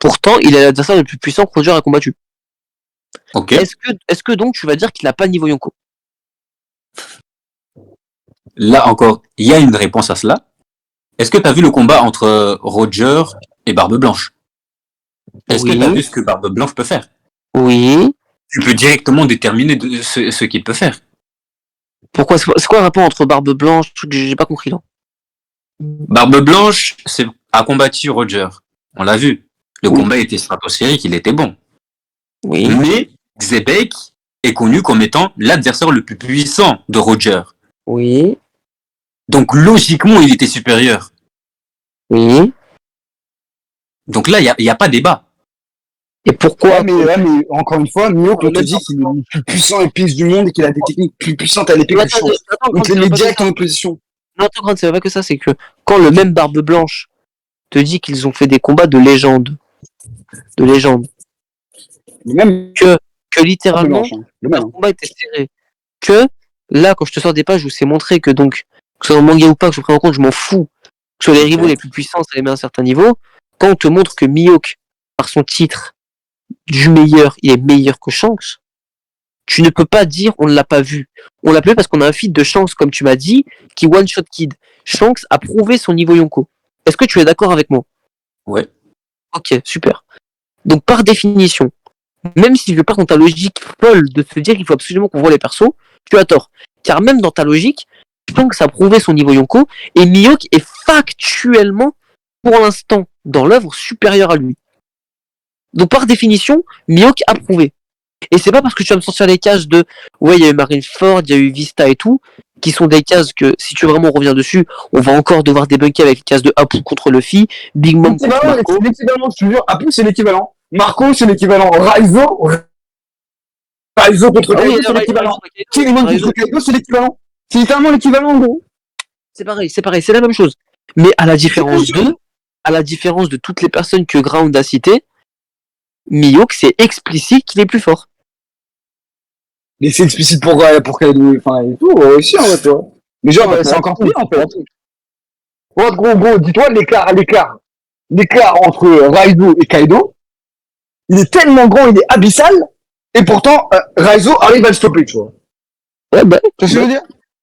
[SPEAKER 2] Pourtant, il est l'adversaire le plus puissant que Roger a combattu.
[SPEAKER 3] Ok.
[SPEAKER 2] Est-ce que donc tu vas dire qu'il n'a pas le niveau Yonko?
[SPEAKER 3] Là encore, il y a une réponse à cela. Est-ce que tu as vu le combat entre Roger et Barbe Blanche? Est-ce que
[SPEAKER 2] Oui.
[SPEAKER 3] tu as vu ce que Barbe Blanche peut faire?
[SPEAKER 2] Oui.
[SPEAKER 3] Tu peux directement déterminer ce qu'il peut faire.
[SPEAKER 2] Pourquoi? C'est quoi le rapport entre Barbe Blanche, truc, j'ai pas compris là.
[SPEAKER 3] Barbe Blanche a combattu Roger. On l'a vu. Le
[SPEAKER 2] Oui.
[SPEAKER 3] combat était stratosphérique, il était bon.
[SPEAKER 2] Oui.
[SPEAKER 3] Mais Xebek est connu comme étant l'adversaire le plus puissant de Roger.
[SPEAKER 2] Oui.
[SPEAKER 3] Donc logiquement, il était supérieur.
[SPEAKER 2] Oui.
[SPEAKER 3] Donc là, il y a pas débat.
[SPEAKER 2] Et pourquoi?
[SPEAKER 1] Ouais, mais encore une fois, Mihawk, on te dit qu'il est le plus puissant épéiste du monde et qu'il a des techniques plus puissantes à l'épée que Shanks. On te les met direct en opposition.
[SPEAKER 2] Non, attends, Grant, c'est pas que ça, c'est que quand le même Barbe Blanche te dit qu'ils ont fait des combats de légende,
[SPEAKER 1] Le même
[SPEAKER 2] que littéralement,
[SPEAKER 1] Blanche, hein. Le même.
[SPEAKER 2] leur combat était serré, que là, quand je te sors des pages où c'est montré que donc, que ce soit dans le manga ou pas, que je prenne en compte, je m'en fous, que ce soit les rivaux les plus puissants, ça les met à un certain niveau, quand on te montre que Mihawk, par son titre du meilleur, il est meilleur que Shanks, tu ne peux pas dire on ne l'a pas vu. On l'a pas vu parce qu'on a un feat de Shanks, comme tu m'as dit, qui one-shot kid. Shanks a prouvé son niveau Yonko. Est-ce que tu es d'accord avec moi?
[SPEAKER 3] Ouais.
[SPEAKER 2] Ok, super. Donc par définition, même si je pars dans ta logique folle de se dire qu'il faut absolument qu'on voit les persos, tu as tort. Car même dans ta logique, Shanks a prouvé son niveau Yonko, et Mihawk est factuellement, pour l'instant, dans l'œuvre supérieure à lui. Donc par définition, Mihawk a prouvé. Et c'est pas parce que tu vas me sortir les cases de ouais, il y a eu Marineford, il y a eu Vista et tout, qui sont des cases que si tu veux vraiment revenir dessus, on va encore devoir débunker avec les cases de Apu contre Luffy, Big Mom contre Marco.
[SPEAKER 1] C'est l'équivalent, je te jure. Apu, c'est l'équivalent. Marco, c'est l'équivalent. Raizo contre
[SPEAKER 2] Ah oui,
[SPEAKER 1] Kaido, c'est l'équivalent. Kirimon contre Kaido, c'est l'équivalent. C'est littéralement l'équivalent, gros.
[SPEAKER 2] C'est pareil, c'est la même chose. Mais à la différence de toutes les personnes que Ground a citées, Mihawk, c'est explicite qu'il est plus fort.
[SPEAKER 1] Mais c'est explicite pour Kaido, enfin, et tout, aussi, en fait, tu vois. Mais genre, c'est encore pire, en fait. Ouais, gros, dis-toi, l'écart entre Raizo et Kaido, il est tellement grand, il est abyssal, et pourtant, Raizo arrive à le stopper, tu vois.
[SPEAKER 2] Ouais, bah,
[SPEAKER 1] Tu vois ce que je veux dire?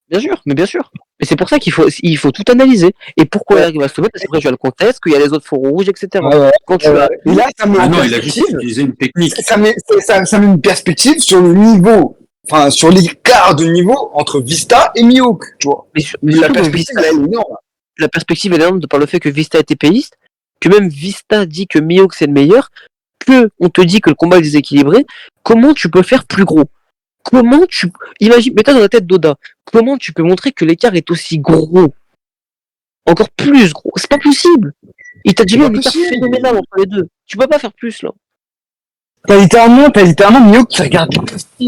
[SPEAKER 2] bien sûr. Mais c'est pour ça qu'il faut tout analyser. Et pourquoi il arrive à se sauver? Parce qu'après, tu as le contexte, qu'il y a les autres fourreaux rouges, etc. Quand tu as...
[SPEAKER 1] Et là, ça met
[SPEAKER 3] Ah
[SPEAKER 1] en
[SPEAKER 3] non, il a juste
[SPEAKER 1] perspective,
[SPEAKER 3] utilisé une technique.
[SPEAKER 1] ça met une perspective sur le niveau, enfin, sur l'écart de niveau entre Vista et Mihawk, tu vois.
[SPEAKER 2] mais
[SPEAKER 1] La
[SPEAKER 2] surtout que
[SPEAKER 1] perspective, elle est énorme.
[SPEAKER 2] la perspective est énorme de par le fait que Vista est épéiste, que même Vista dit que Mihawk c'est le meilleur, que on te dit que le combat est déséquilibré. Comment tu peux faire plus gros? Imagine, mets-toi dans la tête d'Oda. Comment tu peux montrer que l'écart est aussi gros? Encore plus gros. C'est pas possible. Il t'a dit
[SPEAKER 1] C'est
[SPEAKER 2] un
[SPEAKER 1] pas
[SPEAKER 2] écart
[SPEAKER 1] possible.
[SPEAKER 2] phénoménal entre les deux. Tu peux pas faire plus, là.
[SPEAKER 1] T'as littéralement Mihawk qui regarde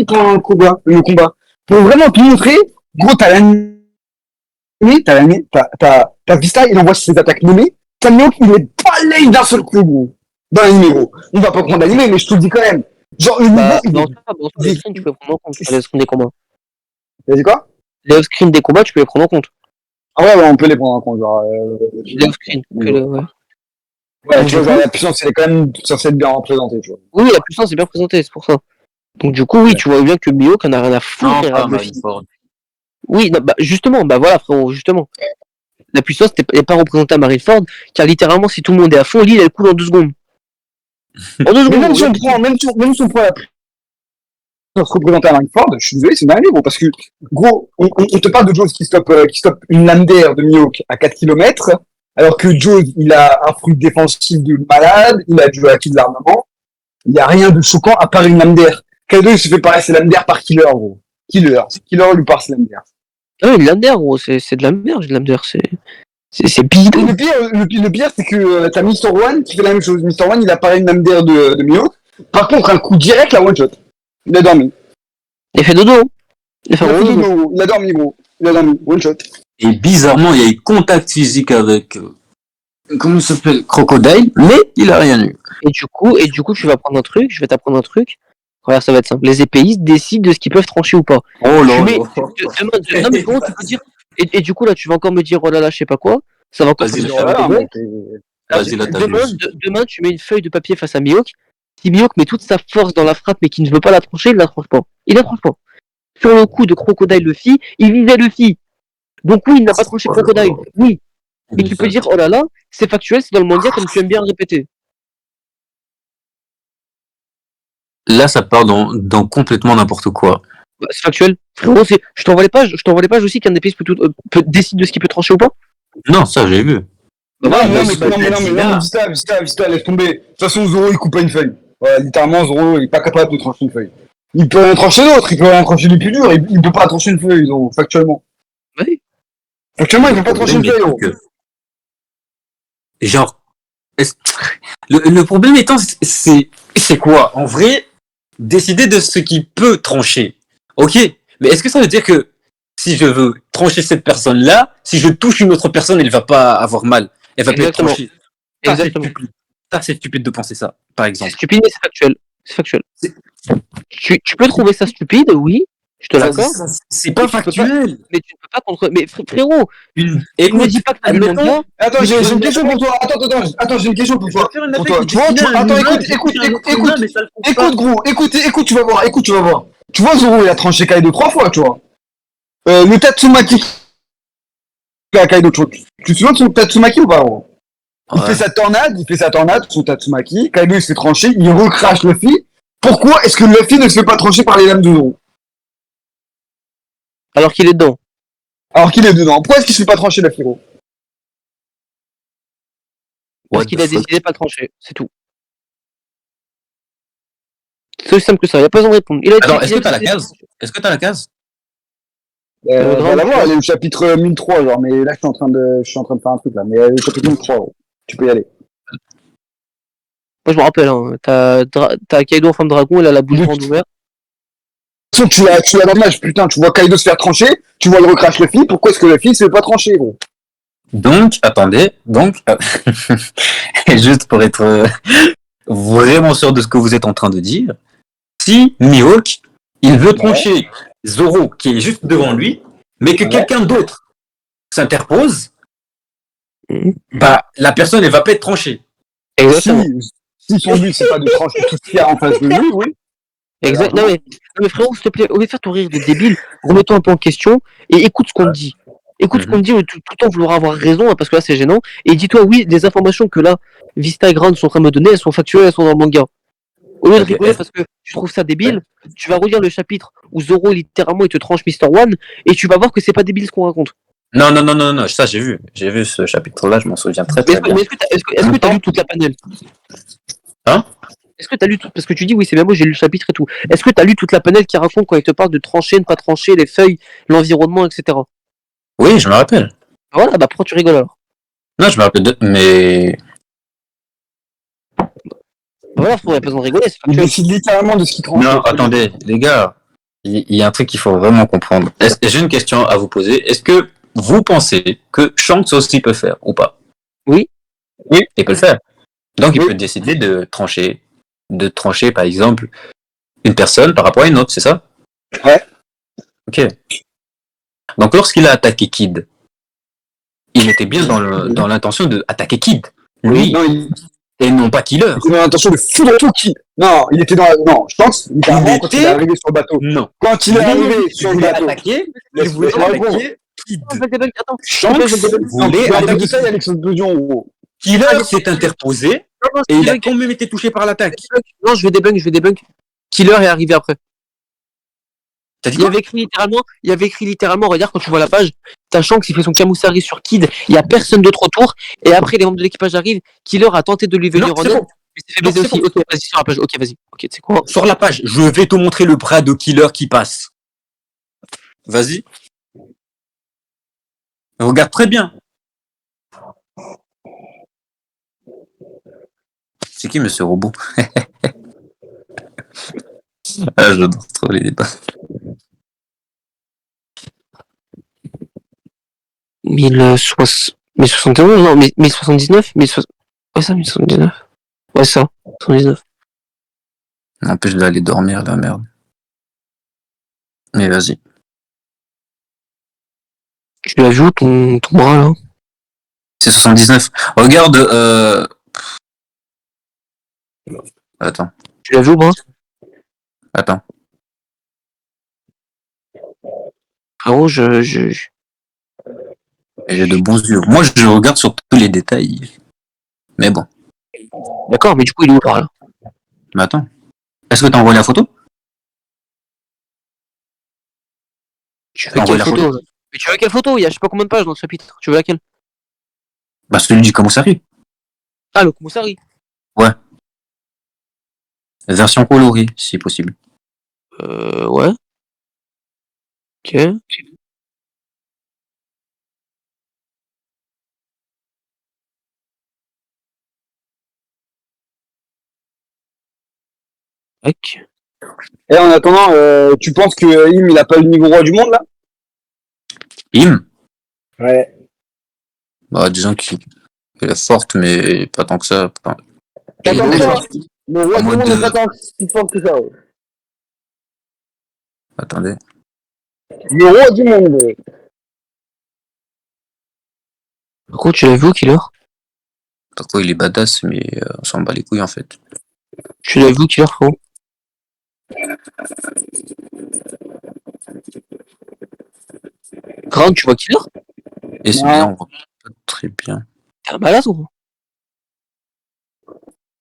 [SPEAKER 1] pendant le combat. Pour vraiment te montrer, gros, t'as Vista, il envoie ses attaques nommées. T'as Mihawk, il est balayé d'un seul coup, gros. Dans l'anime, gros. On va pas prendre l'anime, mais je te le dis quand même. Genre, le niveau,
[SPEAKER 2] Dans les screens, tu peux prendre en compte. Les screens des combats.
[SPEAKER 1] T'as dit quoi?
[SPEAKER 2] Les off-screens des combats, tu peux les prendre en compte.
[SPEAKER 1] Ah ouais, on peut les prendre en compte, genre,
[SPEAKER 2] Les off-screens.
[SPEAKER 1] Ouais, tu vois, genre, la puissance, elle est quand même censée être bien représentée, tu vois.
[SPEAKER 2] Oui, la puissance est bien présentée, c'est pour ça. Donc du coup, oui, tu vois bien que Mihawk en a rien à foutre.
[SPEAKER 3] Non,
[SPEAKER 2] et
[SPEAKER 3] pas
[SPEAKER 2] à Luffy.
[SPEAKER 3] Marineford.
[SPEAKER 2] Oui, non, bah, justement, bah voilà, frérot, justement. La puissance n'est pas représentée à Marineford, car littéralement, si tout le monde est à fond, l'île, elle coule en 2 secondes. En 2
[SPEAKER 1] Mais
[SPEAKER 2] secondes,
[SPEAKER 1] même si on prend la puissance représentée à Marineford, je suis désolé, c'est dingue, gros, parce que, gros, on te parle de Jaws qui stoppe une lame d'air de Mihawk à 4 km, alors que Jaws, il a un fruit défensif de malade, il a du acquis de l'armement, il n'y a rien de choquant à part une lame d'air. Kaido, il se fait passer lame d'air par Killer, gros. Killer lui passe lame d'air.
[SPEAKER 2] Ah, une lame d'air, gros, c'est de la merde, une lame d'air, c'est bidon.
[SPEAKER 1] Le pire, c'est que t'as Mister One qui fait la même chose. Mister One, il a pareil une lame d'air de Mio. Par contre, un coup direct, la one shot. Il a dormi.
[SPEAKER 2] Il fait dodo, hein. Il fait
[SPEAKER 1] Il a
[SPEAKER 2] vraiment
[SPEAKER 1] fait
[SPEAKER 2] dodo.
[SPEAKER 1] dodo. Il a dormi, gros. Il a dormi. One shot.
[SPEAKER 3] Et bizarrement, il y a eu contact physique avec, comment il s'appelle, Crocodile, mais il a rien eu.
[SPEAKER 2] Et du coup, tu vas prendre un truc, je vais t'apprendre un truc. Regarde, ça va être simple. Les épéistes décident de ce qu'ils peuvent trancher ou pas.
[SPEAKER 3] Oh
[SPEAKER 2] Tu
[SPEAKER 3] là
[SPEAKER 2] mets,
[SPEAKER 3] là.
[SPEAKER 2] non, mais comment tu peux dire, et du coup, là, tu vas encore me dire, oh là là, je sais pas quoi. Ça va encore
[SPEAKER 3] Vas-y,
[SPEAKER 2] te
[SPEAKER 3] le
[SPEAKER 2] faire
[SPEAKER 3] faire.
[SPEAKER 2] des
[SPEAKER 1] Voilà,
[SPEAKER 2] blagues.
[SPEAKER 3] Vas-y, là, t'abuses.
[SPEAKER 2] Demain, tu mets une feuille de papier face à Mihawk. Si Mihawk met toute sa force dans la frappe, mais qu'il ne veut pas la trancher, il la tranche pas. Il la tranche pas. Sur le coup de Crocodile Luffy, il visait Luffy. Donc oui, il n'a pas tranché Crocodile. Oui. Mais tu peux dire, oh là là, c'est factuel, c'est dans le manga, comme tu aimes bien le répéter.
[SPEAKER 3] Là, ça part dans complètement n'importe quoi.
[SPEAKER 2] Bah, c'est factuel. Frérot, je t'envoie les pages aussi qu'un épéiste décide de ce qu'il peut trancher ou pas.
[SPEAKER 3] Non, ça, j'ai vu.
[SPEAKER 2] Bah,
[SPEAKER 1] Non,
[SPEAKER 2] voilà,
[SPEAKER 1] non,
[SPEAKER 2] bah,
[SPEAKER 1] mais Vista, laisse tomber. De toute façon, Zoro, il coupe pas une feuille. Voilà, littéralement, Zoro, il est pas capable de trancher une feuille. Il peut rien trancher d'autre, il peut rien trancher du plus dur, il peut pas trancher une feuille, Zoro, factuellement.
[SPEAKER 2] ouais.
[SPEAKER 1] Factuellement, il peut pas trancher une feuille, gros.
[SPEAKER 3] Genre, le problème étant, c'est quoi? En vrai, décider de ce qui peut trancher. Ok, mais est-ce que ça veut dire que si je veux trancher cette personne-là, si je touche une autre personne, elle va pas avoir mal, elle va pas être
[SPEAKER 2] Exactement.
[SPEAKER 3] tranchée. Ça, c'est
[SPEAKER 2] Exactement.
[SPEAKER 3] stupide. Ça, c'est stupide de penser ça, par
[SPEAKER 2] C'est
[SPEAKER 3] exemple.
[SPEAKER 2] stupide, mais c'est factuel. C'est factuel.
[SPEAKER 3] C'est-
[SPEAKER 2] Tu peux trouver ça stupide, oui, je te l'accorde.
[SPEAKER 3] C'est pas
[SPEAKER 2] Mais tu peux
[SPEAKER 3] factuel.
[SPEAKER 2] Mais tu ne peux pas contre. Mais frérot, tu ne me
[SPEAKER 3] Écoute,
[SPEAKER 2] dis pas que t'as lu le
[SPEAKER 3] admettons,
[SPEAKER 2] manga.
[SPEAKER 1] Attends,
[SPEAKER 3] Mais
[SPEAKER 1] j'ai
[SPEAKER 3] tu veux
[SPEAKER 1] une
[SPEAKER 3] me
[SPEAKER 1] question
[SPEAKER 3] mettre-
[SPEAKER 1] pour toi. Attends, j'ai une question pour
[SPEAKER 3] je vais
[SPEAKER 1] toi.
[SPEAKER 3] faire une
[SPEAKER 1] Pour
[SPEAKER 3] affaire
[SPEAKER 1] toi.
[SPEAKER 3] qui
[SPEAKER 1] Tu vois,
[SPEAKER 3] dessine un
[SPEAKER 1] attends,
[SPEAKER 3] humain,
[SPEAKER 1] écoute,
[SPEAKER 3] j'ai
[SPEAKER 1] écoute,
[SPEAKER 3] touché un autre
[SPEAKER 1] écoute,
[SPEAKER 3] humain, mais ça le compte pas.
[SPEAKER 1] écoute, gros, écoute, tu vas voir, tu vas voir. Tu vois, Zoro, il a tranché Kaido 3 fois, tu vois. Le Tatsumaki, Kaido, tu te souviens de son Tatsumaki ou pas, gros? Il
[SPEAKER 3] Ouais.
[SPEAKER 1] fait sa tornade, son Tatsumaki. Kaido, il se fait trancher, il recrache Luffy. Pourquoi est-ce que Luffy ne se fait pas trancher par les lames de Zoro?
[SPEAKER 2] Alors qu'il est dedans.
[SPEAKER 1] Alors qu'il est dedans. Pourquoi est-ce qu'il se fait pas trancher, Luffy, gros?
[SPEAKER 2] Parce
[SPEAKER 3] What
[SPEAKER 2] qu'il
[SPEAKER 3] the
[SPEAKER 2] a
[SPEAKER 3] fuck?
[SPEAKER 2] décidé de pas le trancher. C'est tout. C'est aussi simple que ça. Il n'y a pas besoin de répondre. Il a
[SPEAKER 3] Attends,
[SPEAKER 2] dit-
[SPEAKER 3] est-ce
[SPEAKER 2] il a
[SPEAKER 3] que t'as la
[SPEAKER 2] décidé-
[SPEAKER 3] case? Est-ce que t'as la case?
[SPEAKER 1] On va la voir,
[SPEAKER 2] grave.
[SPEAKER 1] elle est au chapitre 1003, genre, mais là, je suis en train de faire un truc, là. Mais elle est au chapitre 1003, gros. Tu peux y aller.
[SPEAKER 2] Moi, je me rappelle. Hein. T'as Kaido en forme de dragon. Il a la bouche grande ouverte.
[SPEAKER 1] De toute façon, tu l'as dans l'image, putain, tu vois Kaido se faire trancher, tu vois le recrache Luffy, pourquoi est-ce que Luffy se fait pas trancher, gros?
[SPEAKER 3] Donc, attendez, juste pour être vraiment sûr de ce que vous êtes en train de dire, si Mihawk, il veut trancher Zoro qui est juste devant lui, mais que
[SPEAKER 1] Ouais.
[SPEAKER 3] quelqu'un d'autre s'interpose,
[SPEAKER 2] Mhm.
[SPEAKER 3] bah la personne elle va pas être tranchée.
[SPEAKER 2] Exactement.
[SPEAKER 1] Si son but c'est pas de trancher tout ce qu'il y a en face de lui, oui.
[SPEAKER 2] Exact. Non mais frérot, s'il te plaît, au lieu de faire ton rire de débile, remets-toi un peu en question et écoute ce qu'on te dit. Écoute ce qu'on te dit tout le temps vouloir avoir raison, hein, parce que là c'est gênant. Et dis-toi, oui, les informations que là, Vista et Ground sont en train de me donner, elles sont factuelles, elles sont dans le manga. Au lieu de
[SPEAKER 3] Ok.
[SPEAKER 2] rigoler parce que tu trouves ça débile, tu vas relire le chapitre où Zoro littéralement il te tranche Mister One et tu vas voir que c'est pas débile ce qu'on raconte.
[SPEAKER 3] Non, ça j'ai vu ce chapitre-là, je m'en souviens très
[SPEAKER 2] Mais
[SPEAKER 3] très bien.
[SPEAKER 2] est-ce que t'as lu toute la panel?
[SPEAKER 3] Hein?
[SPEAKER 2] Est-ce que t'as lu tout, parce que tu dis oui c'est bien beau, j'ai lu le chapitre et tout. Est-ce que t'as lu toute la panel qui raconte quand il te parle de trancher, ne pas trancher, les feuilles, l'environnement, etc.
[SPEAKER 3] Oui, je me rappelle.
[SPEAKER 2] Voilà, bah pourquoi tu rigoles alors?
[SPEAKER 3] Non, je me rappelle mais
[SPEAKER 2] Bah voilà, frérot, y a pas besoin de rigoler, c'est
[SPEAKER 1] Il
[SPEAKER 2] factuel.
[SPEAKER 1] décide littéralement de ce qu'il tranche.
[SPEAKER 3] non, attendez, les gars, il y a un truc qu'il faut vraiment comprendre. J'ai une question à vous poser. Est-ce que vous pensez que Shanks aussi peut faire ou pas?
[SPEAKER 2] Oui.
[SPEAKER 1] Oui.
[SPEAKER 3] Il peut le faire. Donc il
[SPEAKER 1] Oui.
[SPEAKER 3] peut décider de trancher par exemple une personne par rapport à une autre, c'est ça?
[SPEAKER 1] Ouais.
[SPEAKER 3] Ok. Donc lorsqu'il a attaqué Kid, il était bien dans l'intention de attaquer Kid, lui,
[SPEAKER 1] Non, il
[SPEAKER 3] et non pas Killer.
[SPEAKER 1] était dans l'intention de foutre tout qui. Non, il était dans la. Non, je pense, littéralement,
[SPEAKER 3] Il
[SPEAKER 1] quand il
[SPEAKER 3] était-
[SPEAKER 1] est arrivé sur le bateau.
[SPEAKER 3] Non.
[SPEAKER 1] Quand il est arrivé sur le
[SPEAKER 3] voulait
[SPEAKER 1] bateau.
[SPEAKER 3] attaquer, il
[SPEAKER 1] Laisse-
[SPEAKER 3] voulait
[SPEAKER 1] laisse-moi répondre.
[SPEAKER 3] attaquer Kid.
[SPEAKER 2] Attends,
[SPEAKER 3] Shanks voulait
[SPEAKER 1] Non,
[SPEAKER 3] attaquer
[SPEAKER 1] début ça, il y a l'explosion, gros.
[SPEAKER 3] Killer s'est interposé et il a quand même été touché par l'attaque.
[SPEAKER 2] Non, je vais débunk. Killer est arrivé après.
[SPEAKER 3] T'as dit
[SPEAKER 2] Il y
[SPEAKER 3] quoi?
[SPEAKER 2] avait écrit littéralement, regarde quand tu vois la page, t'as Shanks qui fait son Kamusari sur Kid, il y a personne d'autre autour, et après les membres de l'équipage arrivent, Killer a tenté de lui venir
[SPEAKER 3] Non,
[SPEAKER 2] en
[SPEAKER 3] c'est
[SPEAKER 2] aide,
[SPEAKER 3] bon.
[SPEAKER 2] mais s'est fait
[SPEAKER 3] Non,
[SPEAKER 2] baiser
[SPEAKER 3] c'est
[SPEAKER 2] aussi.
[SPEAKER 3] bon.
[SPEAKER 2] Ok, vas-y sur la page, ok, vas-y. Ok, tu sais quoi?
[SPEAKER 3] Sur la page, je vais te montrer le bras de Killer qui passe. Vas-y. Regarde très bien. C'est qui, monsieur robot? Ah, j'adore trop les débats.
[SPEAKER 2] 1071, non, 1079, 1079. Ouais, ça, 1079. Ouais, ça, 79.
[SPEAKER 3] En plus, je dois aller dormir, la merde. Mais vas-y.
[SPEAKER 2] Tu l'as vu où, ton bras, là?
[SPEAKER 3] C'est 79. Regarde, Attends,
[SPEAKER 2] Tu l'as vu au bras?
[SPEAKER 3] attends.
[SPEAKER 2] Frérot,
[SPEAKER 3] J'ai de bons yeux. Moi, je regarde sur tous les détails. Mais bon.
[SPEAKER 2] D'accord, mais du coup, il est où, par là?
[SPEAKER 3] Mais attends. Est-ce que t'as envoyé la photo?
[SPEAKER 2] Tu veux
[SPEAKER 3] T'as envoyé
[SPEAKER 2] quelle
[SPEAKER 3] la
[SPEAKER 2] photo,
[SPEAKER 3] photo?
[SPEAKER 2] là? Mais tu veux quelle photo? Il y a je sais pas combien de pages dans le chapitre. Tu veux laquelle?
[SPEAKER 3] Bah, celui du commissariat.
[SPEAKER 2] Ah, le commissariat.
[SPEAKER 3] Ouais. Version colorée, si possible.
[SPEAKER 2] Ouais. Ok. Tac.
[SPEAKER 1] Et en attendant, tu penses que Im, il a pas le niveau roi du monde, là?
[SPEAKER 3] Im?
[SPEAKER 1] Ouais.
[SPEAKER 3] Bah, disons qu'elle est forte, mais pas tant que ça.
[SPEAKER 1] Pas
[SPEAKER 3] Elle
[SPEAKER 1] tant que
[SPEAKER 3] est
[SPEAKER 1] ça.
[SPEAKER 3] forte.
[SPEAKER 1] Le roi
[SPEAKER 3] En
[SPEAKER 1] du
[SPEAKER 3] mode
[SPEAKER 1] monde n'est pas tant si fort que ça. Ouais.
[SPEAKER 3] Attendez.
[SPEAKER 1] Le roi du monde.
[SPEAKER 2] Gros, tu l'as vu au killer?
[SPEAKER 3] Pourquoi il est badass, mais on s'en bat les couilles, en fait.
[SPEAKER 2] Tu l'as vu au killer, frérot? Ground, tu vois killer?
[SPEAKER 3] Et c'est
[SPEAKER 1] Non.
[SPEAKER 3] bizarre, on voit pas très bien.
[SPEAKER 2] T'es un malade, gros.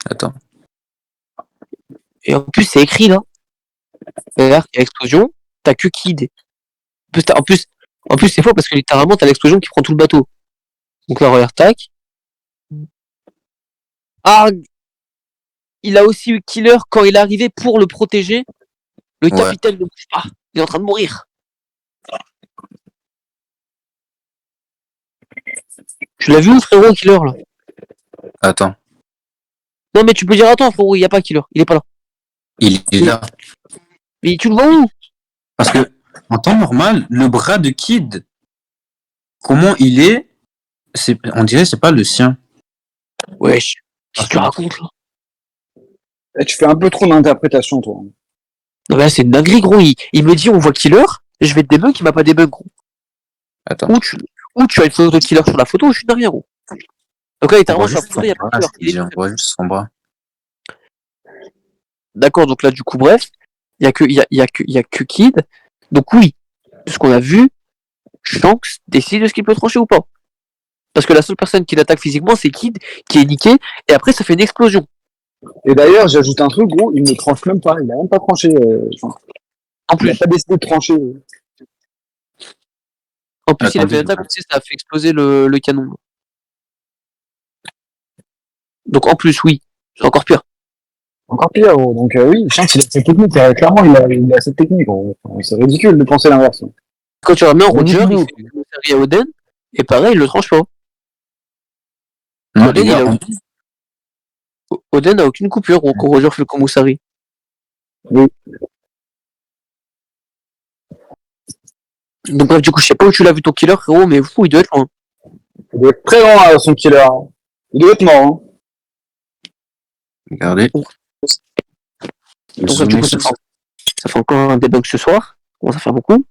[SPEAKER 3] Attends.
[SPEAKER 2] Et en plus, c'est écrit, là. Regarde, il y a explosion, t'as que Kid. En plus, c'est faux parce que littéralement, t'as l'explosion qui prend tout le bateau. Donc là, regarde, tac. Ah, il a aussi eu Killer quand il est arrivé pour le protéger. Le
[SPEAKER 3] Ouais.
[SPEAKER 2] capitaine ne bouge pas. Il est en train de mourir. Tu l'as vu, frérot, Killer, là?
[SPEAKER 3] Attends.
[SPEAKER 2] Non, mais tu peux dire, attends, frérot, il n'y a pas Killer. Il est pas là.
[SPEAKER 3] Il est là.
[SPEAKER 2] Mais tu le vois où?
[SPEAKER 3] Parce que, en temps normal, le bras de Kid, comment il est, on dirait que c'est pas le sien.
[SPEAKER 2] Wesh. Qu'est-ce que tu racontes, là?
[SPEAKER 1] Eh, tu fais un peu trop d'interprétation, toi.
[SPEAKER 2] Non, mais là, c'est une dinguerie, gros. Il me dit, on voit Killer. Je vais te débug, il m'a pas débug, gros.
[SPEAKER 3] Attends.
[SPEAKER 2] Ou tu as une photo de Killer sur la photo, ou je suis derrière, gros. Donc là,
[SPEAKER 3] On
[SPEAKER 2] littéralement,
[SPEAKER 3] voit
[SPEAKER 2] sur la
[SPEAKER 3] juste
[SPEAKER 2] photo,
[SPEAKER 3] son
[SPEAKER 2] il n'y a pas
[SPEAKER 3] bras,
[SPEAKER 2] Killer. Il est...
[SPEAKER 3] on voit juste son bras.
[SPEAKER 2] D'accord, donc là, du coup, bref, il y a que Kid. Donc oui, de ce qu'on a vu, Shanks décide de ce qu'il peut trancher ou pas. Parce que la seule personne qui l'attaque physiquement, c'est Kid, qui est niqué, et après, ça fait une explosion.
[SPEAKER 1] Et d'ailleurs, j'ajoute un truc, gros, il ne tranche même pas. Il a même pas tranché.
[SPEAKER 2] En
[SPEAKER 1] Il a
[SPEAKER 2] plus,
[SPEAKER 1] pas décidé de trancher.
[SPEAKER 2] il a
[SPEAKER 3] Attendez,
[SPEAKER 2] fait l'attaque, tu sais, ça a fait exploser le canon. Donc en plus, oui, c'est encore pire.
[SPEAKER 1] Encore pire, gros. Donc oui, je sens qu'il a cette technique. Clairement, il a cette technique, gros. Enfin, c'est ridicule de penser l'inverse.
[SPEAKER 2] Quand tu ramènes Roger,
[SPEAKER 1] Oui,
[SPEAKER 2] il fait une série à Oden, et pareil, il le tranche pas.
[SPEAKER 3] non,
[SPEAKER 2] Oden,
[SPEAKER 3] les gars,
[SPEAKER 2] Oden n'a aucune coupure quand Roger fait le Komusari.
[SPEAKER 1] Oui.
[SPEAKER 2] Donc bref, du coup, je sais pas où tu l'as vu ton killer, frérot, mais fou, il doit être loin.
[SPEAKER 1] Il doit être très loin, son killer. Il doit être mort.
[SPEAKER 3] regardez.
[SPEAKER 2] Donc bref, du
[SPEAKER 3] Zoomé,
[SPEAKER 2] coup, ça fait encore un debug ce soir. Bon, ça fait beaucoup.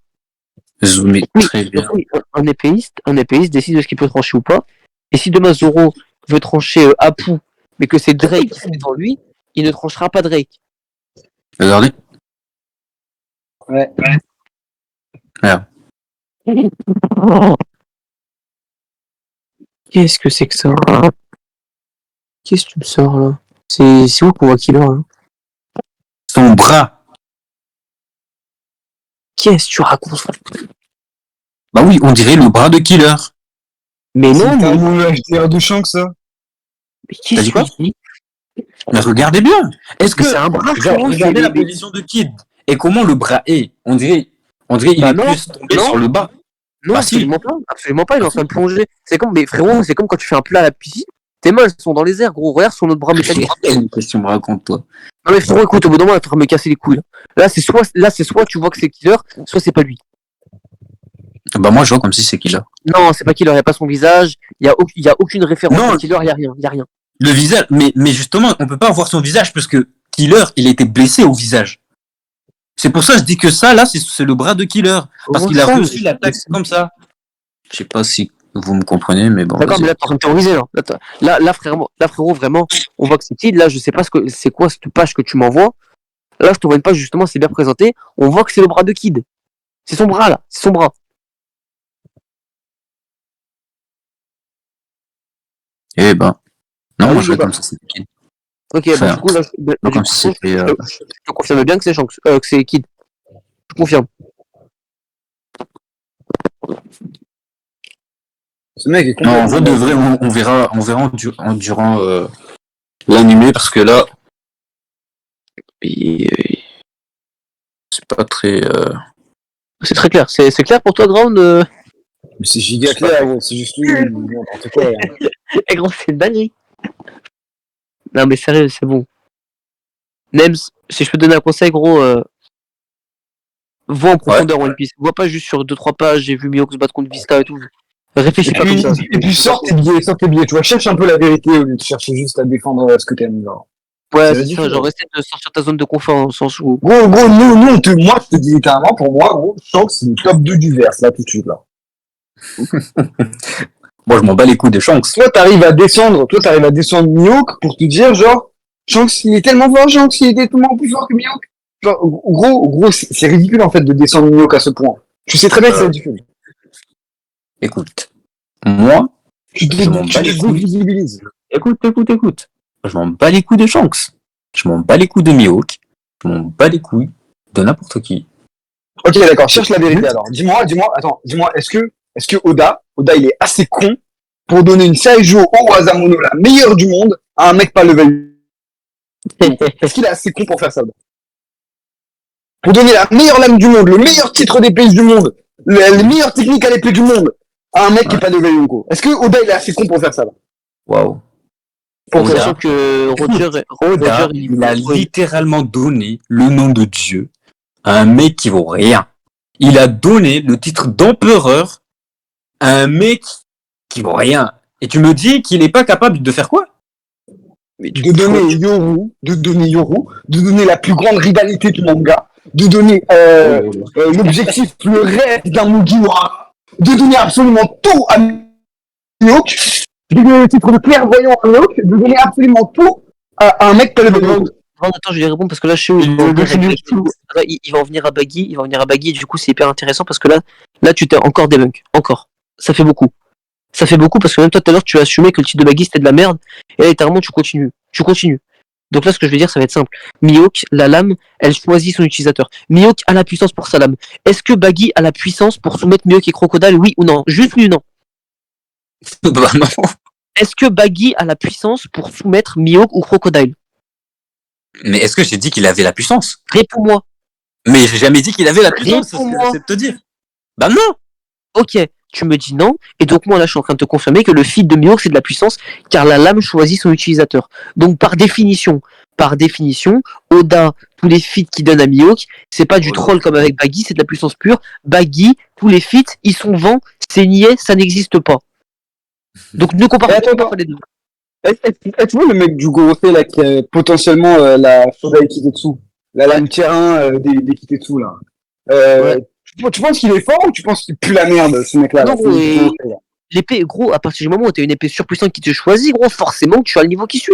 [SPEAKER 3] zoomé
[SPEAKER 2] Oui,
[SPEAKER 3] très bien.
[SPEAKER 2] donc oui, un épéiste décide de ce qu'il peut trancher ou pas. Et si demain Zoro veut trancher Apu, mais que c'est Drake qui est dans lui, il ne tranchera pas Drake.
[SPEAKER 3] Regardez.
[SPEAKER 1] Ouais.
[SPEAKER 3] Regarde.
[SPEAKER 2] Qu'est-ce que c'est que ça? Qu'est-ce que tu me sors là? C'est où qu'on voit Killer là?
[SPEAKER 3] Son bras.
[SPEAKER 2] Qu'est-ce que tu racontes?
[SPEAKER 3] Bah oui, on dirait le bras de Killer.
[SPEAKER 2] Mais non,
[SPEAKER 1] C'est
[SPEAKER 2] mais,
[SPEAKER 1] un HDR de Shanks, ça.
[SPEAKER 2] mais qu'est-ce
[SPEAKER 3] T'as dit
[SPEAKER 2] que
[SPEAKER 3] quoi?
[SPEAKER 2] tu dis?
[SPEAKER 3] Mais regardez bien. Est-ce que
[SPEAKER 2] Mais c'est un bras, frérot,
[SPEAKER 3] regardez la position de Kid et comment le bras est. On dirait il
[SPEAKER 2] Bah
[SPEAKER 3] est
[SPEAKER 2] non,
[SPEAKER 3] plus tombé
[SPEAKER 2] non.
[SPEAKER 3] sur le bas.
[SPEAKER 2] Non,
[SPEAKER 3] Bah, si.
[SPEAKER 2] absolument pas. Absolument pas, il est en train de plonger. C'est comme, mais frérot, c'est comme quand tu fais un plat à la piscine. Tes mains, elles sont dans les airs, gros. Regarde sur notre bras métallique.
[SPEAKER 3] Qu'est-ce que tu me racontes, toi?
[SPEAKER 2] Non, mais frérot, écoute, au bout d'un moment, il va falloir me casser les couilles. Là, c'est soit tu vois que c'est Killer, soit c'est pas lui.
[SPEAKER 3] Bah, moi, je vois comme si c'est Killer.
[SPEAKER 2] Non, c'est pas Killer, il n'y a pas son visage, il y a aucune référence
[SPEAKER 3] Non.
[SPEAKER 2] à Killer, il y a rien.
[SPEAKER 3] Le visage, mais justement, on peut pas voir son visage parce que Killer, il a été blessé au visage. C'est pour ça que je dis que ça, là, c'est le bras de Killer. Parce qu'il a reçu l'attaque comme ça. Je sais pas si vous me comprenez, mais bon.
[SPEAKER 2] D'accord,
[SPEAKER 3] vas-y.
[SPEAKER 2] mais là, t'es en train de théoriser, là. Là, frérot, vraiment, on voit que c'est Kid. Là, je sais pas c'est quoi cette page que tu m'envoies. Là, je te vois une page, justement, c'est bien présenté. On voit que c'est le bras de Kid. C'est son bras, là. C'est son bras.
[SPEAKER 3] Eh ben. Non,
[SPEAKER 1] Ah
[SPEAKER 3] moi,
[SPEAKER 1] oui,
[SPEAKER 3] je vois
[SPEAKER 1] d'accord.
[SPEAKER 3] comme ça, c'est Kid.
[SPEAKER 2] Ok,
[SPEAKER 3] Enfin,
[SPEAKER 2] bah, du coup, là,
[SPEAKER 3] Pas comme si c'était.
[SPEAKER 2] je te confirme bien que c'est Shanks, que c'est Kid. Je confirme.
[SPEAKER 1] Ce mec est
[SPEAKER 3] Non, en
[SPEAKER 1] complètement...
[SPEAKER 3] vrai, de vrai, on verra durant l'animé parce que là, c'est pas très.
[SPEAKER 2] C'est très clair. C'est clair pour toi, Ground
[SPEAKER 1] Mais c'est giga clair, gros. C'est juste lui, n'importe quoi. Hein.
[SPEAKER 2] Eh, gros, c'est une dinguerie. Non, mais sérieux, c'est bon. Nems, si je peux te donner un conseil, gros, vois en profondeur One Piece. Vois pas juste sur 2-3 pages, j'ai vu Mihawk se battre contre Vista et tout. Réfléchis pas comme ça.
[SPEAKER 1] Et puis sors tes billets, tu vois. Cherche un peu la vérité au lieu de chercher juste à défendre ce que t'aimes, genre.
[SPEAKER 2] Ouais,
[SPEAKER 1] c'est
[SPEAKER 2] c'est
[SPEAKER 1] ridicule.
[SPEAKER 2] ça, genre essaie de sortir ta zone de confort dans le sens où.
[SPEAKER 1] Gros, moi, je te dis littéralement, pour moi, gros, Shanks, c'est le top 2 du verse, là, tout de suite, là.
[SPEAKER 3] Moi, je m'en bats les couilles de Shanks.
[SPEAKER 1] Toi, t'arrives à descendre Mihawk pour te dire, genre, Shanks, il est tellement fort, Shanks, il était tellement plus fort que Mihawk. Genre, gros, c'est ridicule, en fait, de descendre Mihawk à ce point. Tu sais très bien que c'est ridicule.
[SPEAKER 3] Écoute, moi,
[SPEAKER 1] Tu te
[SPEAKER 3] je m'en bats les couilles.
[SPEAKER 1] dévisibilises.
[SPEAKER 3] Écoute. Je m'en bats les couilles de Shanks. Je m'en bats les couilles de Mihawk. Je m'en bats les couilles de n'importe qui.
[SPEAKER 1] Ok, d'accord, cherche la vérité, alors. Dis-moi, est-ce que Oda, il est assez con pour donner une Saijo au Wasamono, la meilleure du monde, à un mec pas level? Est-ce qu'il est assez con pour faire ça? Pour donner la meilleure lame du monde, le meilleur titre d'épée du monde, les meilleures techniques à l'épée du monde, à un mec qui est pas level Yonko. Est-ce que Oda, il est assez con pour faire ça, là?
[SPEAKER 3] Waouh.
[SPEAKER 2] Pour
[SPEAKER 3] Oda.
[SPEAKER 2] sachant que Roger,
[SPEAKER 3] Oda, il a littéralement donné le nom de Dieu à un mec qui vaut rien. Il a donné le titre d'empereur à un mec qui vaut rien. Et tu me dis qu'il n'est pas capable de faire quoi?
[SPEAKER 1] De donner Yoru, de donner la plus grande rivalité du manga, de donner l'objectif, le rêve d'un Mugiwara, de donner absolument tout à Mihawk, de donner le titre de clairvoyant à Mihawk, de donner absolument tout à un mec pas level Yonko.
[SPEAKER 2] Attends, je vais répondre parce que là, je sais où il va en venir à Baggy. Il va en venir à Baggy. Et du coup, c'est hyper intéressant parce que là, tu t'es encore débunk. Encore. Ça fait beaucoup. Ça fait beaucoup parce que même toi, tout à l'heure, tu as assumé que le titre de Baggy c'était de la merde. Et là, littéralement, tu continues. Donc là, ce que je vais dire, ça va être simple. Mihawk, la lame, elle choisit son utilisateur. Mihawk a la puissance pour sa lame. Est-ce que Baggy a la puissance pour soumettre Mihawk et Crocodile? Oui ou non? Juste oui ou non?
[SPEAKER 3] Bah non.
[SPEAKER 2] Est-ce que Baggy a la puissance pour soumettre Mihawk ou Crocodile?
[SPEAKER 3] Mais est-ce que j'ai dit qu'il avait la puissance?
[SPEAKER 2] Réponds-moi.
[SPEAKER 3] Mais j'ai jamais dit qu'il avait la puissance, c'est
[SPEAKER 2] Réponds-moi.
[SPEAKER 3] de te dire. Bah non.
[SPEAKER 2] Ok, tu me dis non, et donc moi là je suis en train de te confirmer que le feed de Mihawk c'est de la puissance, car la lame choisit son utilisateur. Donc par définition, Oda, tous les feeds qu'il donne à Mihawk, c'est pas du troll comme avec Baggy, c'est de la puissance pure. Baggy, tous les feeds, ils sont vents, c'est niais, ça n'existe pas. Donc ne compare pas les deux.
[SPEAKER 1] Tu vois le mec du Gorosei là qui a potentiellement la Shodai Kitetsu, la lame terrain des Kitetsu là.
[SPEAKER 2] Ouais.
[SPEAKER 1] Tu penses qu'il est fort ou tu penses qu'il pue la merde ce mec là?
[SPEAKER 2] Non, mais l'épée, gros, à partir du moment où t'as une épée surpuissante qui te choisit, gros, forcément tu as le niveau qui suit.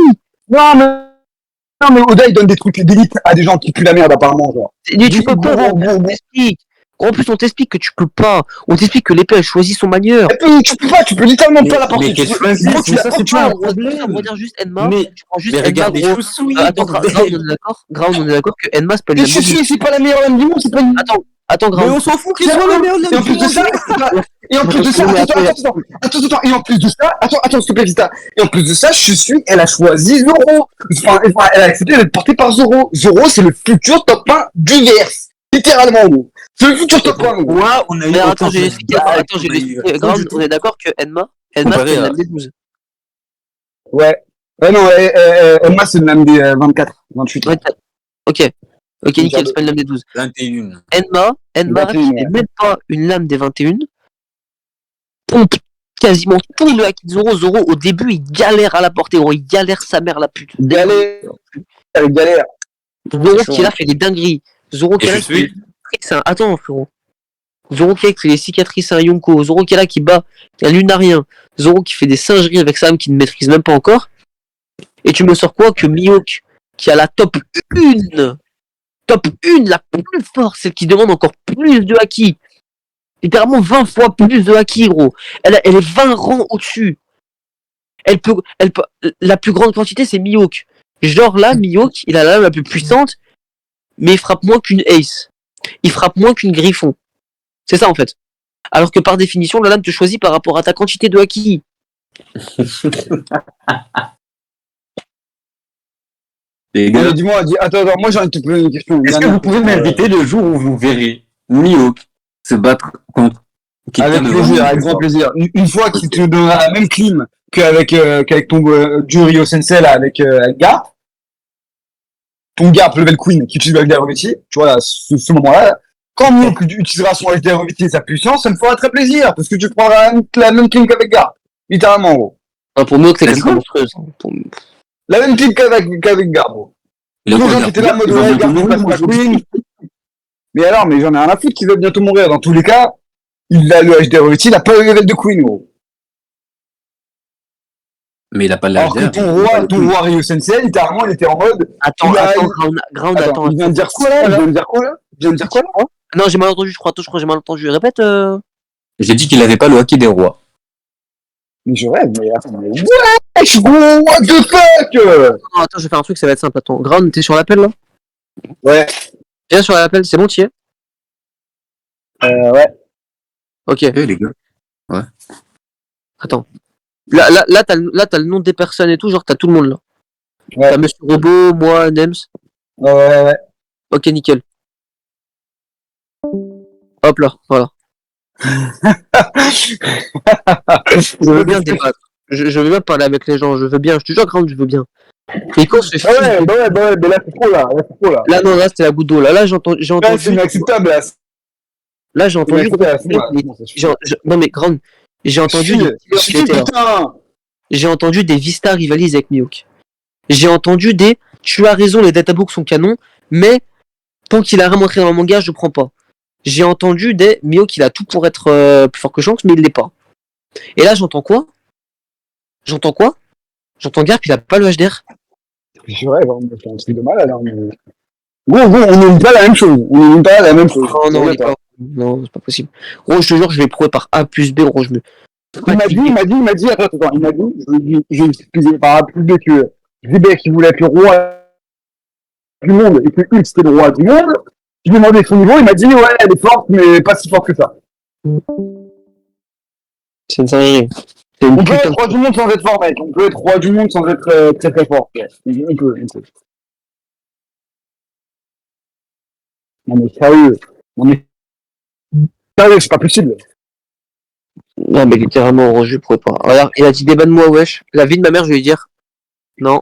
[SPEAKER 1] Non mais Oda il donne des trucs d'élite à des gens qui puent la merde apparemment genre.
[SPEAKER 2] Mais tu peux pas, on t'explique. En plus, on t'explique que tu peux pas. On t'explique que l'épée, elle choisit son manieur.
[SPEAKER 1] Tu peux pas, tu peux littéralement pas la porter.
[SPEAKER 3] Mais qu'est-ce que tu
[SPEAKER 1] ça c'est pas un problème.
[SPEAKER 2] On regarde juste Enma.
[SPEAKER 3] Mais-
[SPEAKER 2] Tu prends juste
[SPEAKER 3] Mais
[SPEAKER 2] Enma,
[SPEAKER 3] regarde les
[SPEAKER 2] gros.
[SPEAKER 3] chaussouilles.
[SPEAKER 2] Attends, Ground, on est d'accord. Ground, on est d'accord que Enma, c'est pas une
[SPEAKER 1] Mais
[SPEAKER 2] lame
[SPEAKER 1] je suis,
[SPEAKER 2] mobile.
[SPEAKER 1] c'est pas la meilleure lame du monde, c'est pas une...
[SPEAKER 2] Attends,
[SPEAKER 3] Mais
[SPEAKER 2] Ground.
[SPEAKER 3] on s'en fout qu'il
[SPEAKER 1] C'est
[SPEAKER 3] soit
[SPEAKER 1] un-
[SPEAKER 3] la meilleure
[SPEAKER 1] Et en plus de ça, et en plus de ça, attends, et en plus de ça, attends, s'il te plaît, Vita. Et en plus de ça, elle a choisi Zoro. Enfin, elle a accepté d'être portée par Zoro. Zoro, c'est le futur top 1 du verse. Littéralement, gros. C'est le futur top 1, gros.
[SPEAKER 3] Pourquoi on a eu
[SPEAKER 2] Mais
[SPEAKER 3] autant
[SPEAKER 2] attends, je vais l'expliquer.
[SPEAKER 3] de
[SPEAKER 2] Attends, je vais
[SPEAKER 3] on a eu
[SPEAKER 2] l'expliquer.
[SPEAKER 3] rien
[SPEAKER 2] Graham,
[SPEAKER 3] du tout
[SPEAKER 2] on est d'accord que Enma
[SPEAKER 3] comparé
[SPEAKER 2] c'est une
[SPEAKER 3] à-
[SPEAKER 2] lame des 12.
[SPEAKER 1] Ouais. Ouais, non, Emma, c'est le même des 24, 28.
[SPEAKER 2] Ouais, ok. Ok,
[SPEAKER 1] Une
[SPEAKER 2] nickel,
[SPEAKER 1] paire
[SPEAKER 2] c'est pas une lame des 12.
[SPEAKER 3] 21.
[SPEAKER 2] Enma,
[SPEAKER 1] 21,
[SPEAKER 2] qui
[SPEAKER 1] ouais.
[SPEAKER 2] n'est même pas une lame des 21, pompe quasiment tout le haki de Zoro. Zoro, au début, il galère à la portée, gros. Il galère sa mère, la pute.
[SPEAKER 1] Galère. Galère.
[SPEAKER 2] Zoro
[SPEAKER 1] C'est chaud,
[SPEAKER 2] qui là fait des dingueries. Zoro qui
[SPEAKER 3] Et
[SPEAKER 2] est là
[SPEAKER 3] je
[SPEAKER 2] qui fait des
[SPEAKER 3] suis.
[SPEAKER 2] cicatrices, hein. Attends, frérot. Zoro qui fait des cicatrices à un Yonko. Zoro qui est là qui bat un lunarien. Zoro qui fait des singeries avec sa âme qu'il ne maîtrise même pas encore. Et tu me sors quoi que Mihawk, qui a la top 1, la plus forte, celle qui demande encore plus de haki. Littéralement 20 fois plus de haki, gros. Elle est 20 rangs au-dessus. La plus grande quantité, c'est Mihawk. Genre là, Mihawk, il a la lame la plus puissante, mais il frappe moins qu'une Ace. Il frappe moins qu'une Griffon. C'est ça, en fait. Alors que par définition, la lame te choisit par rapport à ta quantité de haki.
[SPEAKER 3] Les
[SPEAKER 1] Non,
[SPEAKER 3] gars,
[SPEAKER 1] mais dis-moi, attends, moi j'ai envie de te poser une question.
[SPEAKER 3] est-ce que vous pouvez m'inviter le jour où vous verrez Mihawk se battre contre quelqu'un
[SPEAKER 1] Avec
[SPEAKER 3] de
[SPEAKER 1] plaisir,
[SPEAKER 3] vraiment
[SPEAKER 1] avec grand
[SPEAKER 3] fort?
[SPEAKER 1] plaisir. Une fois qu'il te donnera la même clim qu'avec ton Jurio Sensei là, avec Garp, ton Garp level Queen qui utilise le HDR Reviti, tu vois, là, ce moment-là, quand Mihawk utilisera son HDR Reviti et sa puissance, ça me fera très plaisir, parce que tu prendras la même clim qu'avec Garp. Littéralement, gros.
[SPEAKER 2] Enfin, pour Mihawk, c'est
[SPEAKER 3] Est-ce
[SPEAKER 2] quelqu'un
[SPEAKER 3] que-
[SPEAKER 2] monstrueuse. Pour-
[SPEAKER 1] La même clim qu'avec Garp, gros.
[SPEAKER 3] Il a
[SPEAKER 1] Tous les
[SPEAKER 3] quoi,
[SPEAKER 1] gens qui
[SPEAKER 3] Garp?
[SPEAKER 1] étaient là en mode,
[SPEAKER 3] Il va
[SPEAKER 1] ouais,
[SPEAKER 3] bientôt
[SPEAKER 1] Garp, il
[SPEAKER 3] mourir,
[SPEAKER 1] passe
[SPEAKER 3] moi,
[SPEAKER 1] la
[SPEAKER 3] je
[SPEAKER 1] Queen. Mais alors, mais j'en ai rien à foutre qu'il va bientôt mourir. Dans tous les cas, il a le HDR Reviti, il a pas le level de Queen, gros.
[SPEAKER 3] Mais il a pas
[SPEAKER 1] Alors que
[SPEAKER 3] l'âge
[SPEAKER 1] ton roi Ryo Sensei, littéralement, il était en mode,
[SPEAKER 2] Attends,
[SPEAKER 1] Il a-
[SPEAKER 2] attends, Ground,
[SPEAKER 1] attends,
[SPEAKER 2] attends.
[SPEAKER 1] il vient de dire quoi là? Il vient de dire quoi là? Il vient de dire quoi là?
[SPEAKER 2] Non, j'ai mal entendu, je crois que j'ai mal entendu. Répète.
[SPEAKER 3] J'ai dit qu'il avait pas le haki des rois.
[SPEAKER 1] Mais je rêve, mais attends, mais wesh, gros, what the fuck?
[SPEAKER 2] Non, attends, je vais faire un truc, ça va être simple. Attends, Ground, t'es sur l'appel là?
[SPEAKER 1] Ouais,
[SPEAKER 2] Viens sur l'appel, c'est bon, t'y es?
[SPEAKER 1] ouais.
[SPEAKER 2] Ok,
[SPEAKER 3] Eh les gars.
[SPEAKER 2] attends. T'as le nom des personnes et tout, genre t'as tout le monde là.
[SPEAKER 1] Ouais.
[SPEAKER 2] T'as Monsieur Robot, moi, Nems.
[SPEAKER 1] Ouais.
[SPEAKER 2] Ok, nickel. Hop là, voilà. Je veux bien débattre. Je veux bien parler avec les gens, je veux bien. Je te jure, Ground, je veux bien. Et quand ce fils de-
[SPEAKER 1] Bah ouais, mais là, c'est trop là,
[SPEAKER 2] Là, non, là, c'était la goutte d'eau. Là, j'ai
[SPEAKER 1] Là, c'est
[SPEAKER 2] entendu.
[SPEAKER 1] inacceptable, là.
[SPEAKER 2] Là, j'ai entendu. Non, mais Ground, j'ai entendu des killers qui étaient là.
[SPEAKER 1] Putain!
[SPEAKER 2] J'ai entendu des Vista rivaliser avec Mihawk. J'ai entendu des tu as raison, les databooks sont canons, mais tant qu'il a rien montré dans le manga, je prends pas. J'ai entendu des Mihawk, il a tout pour être plus fort que Shanks, mais il l'est pas. Et là, j'entends quoi? J'entends Garp, il a pas le HDR.
[SPEAKER 1] Je rêve, hein, c'est un truc de mal alors. Mais... Gros, on n'aime pas la même chose.
[SPEAKER 2] Oh non, il est pas. Non, c'est pas possible. Gros, je te jure, je vais prouver par A plus B, gros, je me.
[SPEAKER 1] Il m'a dit, attends, il m'a dit, j'ai expliqué par A plus B que Zebek, il voulait être le roi du monde et que Hulk, c'était le roi du monde. Je lui ai demandé son niveau, il m'a dit, ouais, elle est forte, mais pas si forte que ça.
[SPEAKER 2] C'est une singerie. C'est une
[SPEAKER 1] On peut
[SPEAKER 2] putain
[SPEAKER 1] être roi du monde sans être fort, mec. On peut être roi du monde sans être très très fort. Ouais. On peut. Non mais sérieux. C'est pas possible.
[SPEAKER 2] Non, mais littéralement, gros, je pourrais pas. Regarde, il a dit débanne-moi, wesh. La vie de ma mère, je vais lui dire non,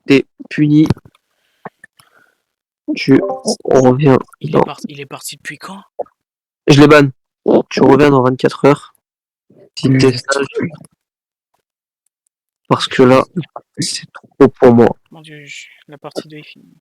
[SPEAKER 2] t'es puni. Tu reviens dans.
[SPEAKER 4] Il est parti depuis quand?
[SPEAKER 2] Je les banne. Tu reviens dans 24 heures. Si t'es sage. Parce que là, c'est trop pour moi.
[SPEAKER 4] Mon dieu, la partie 2 est finie.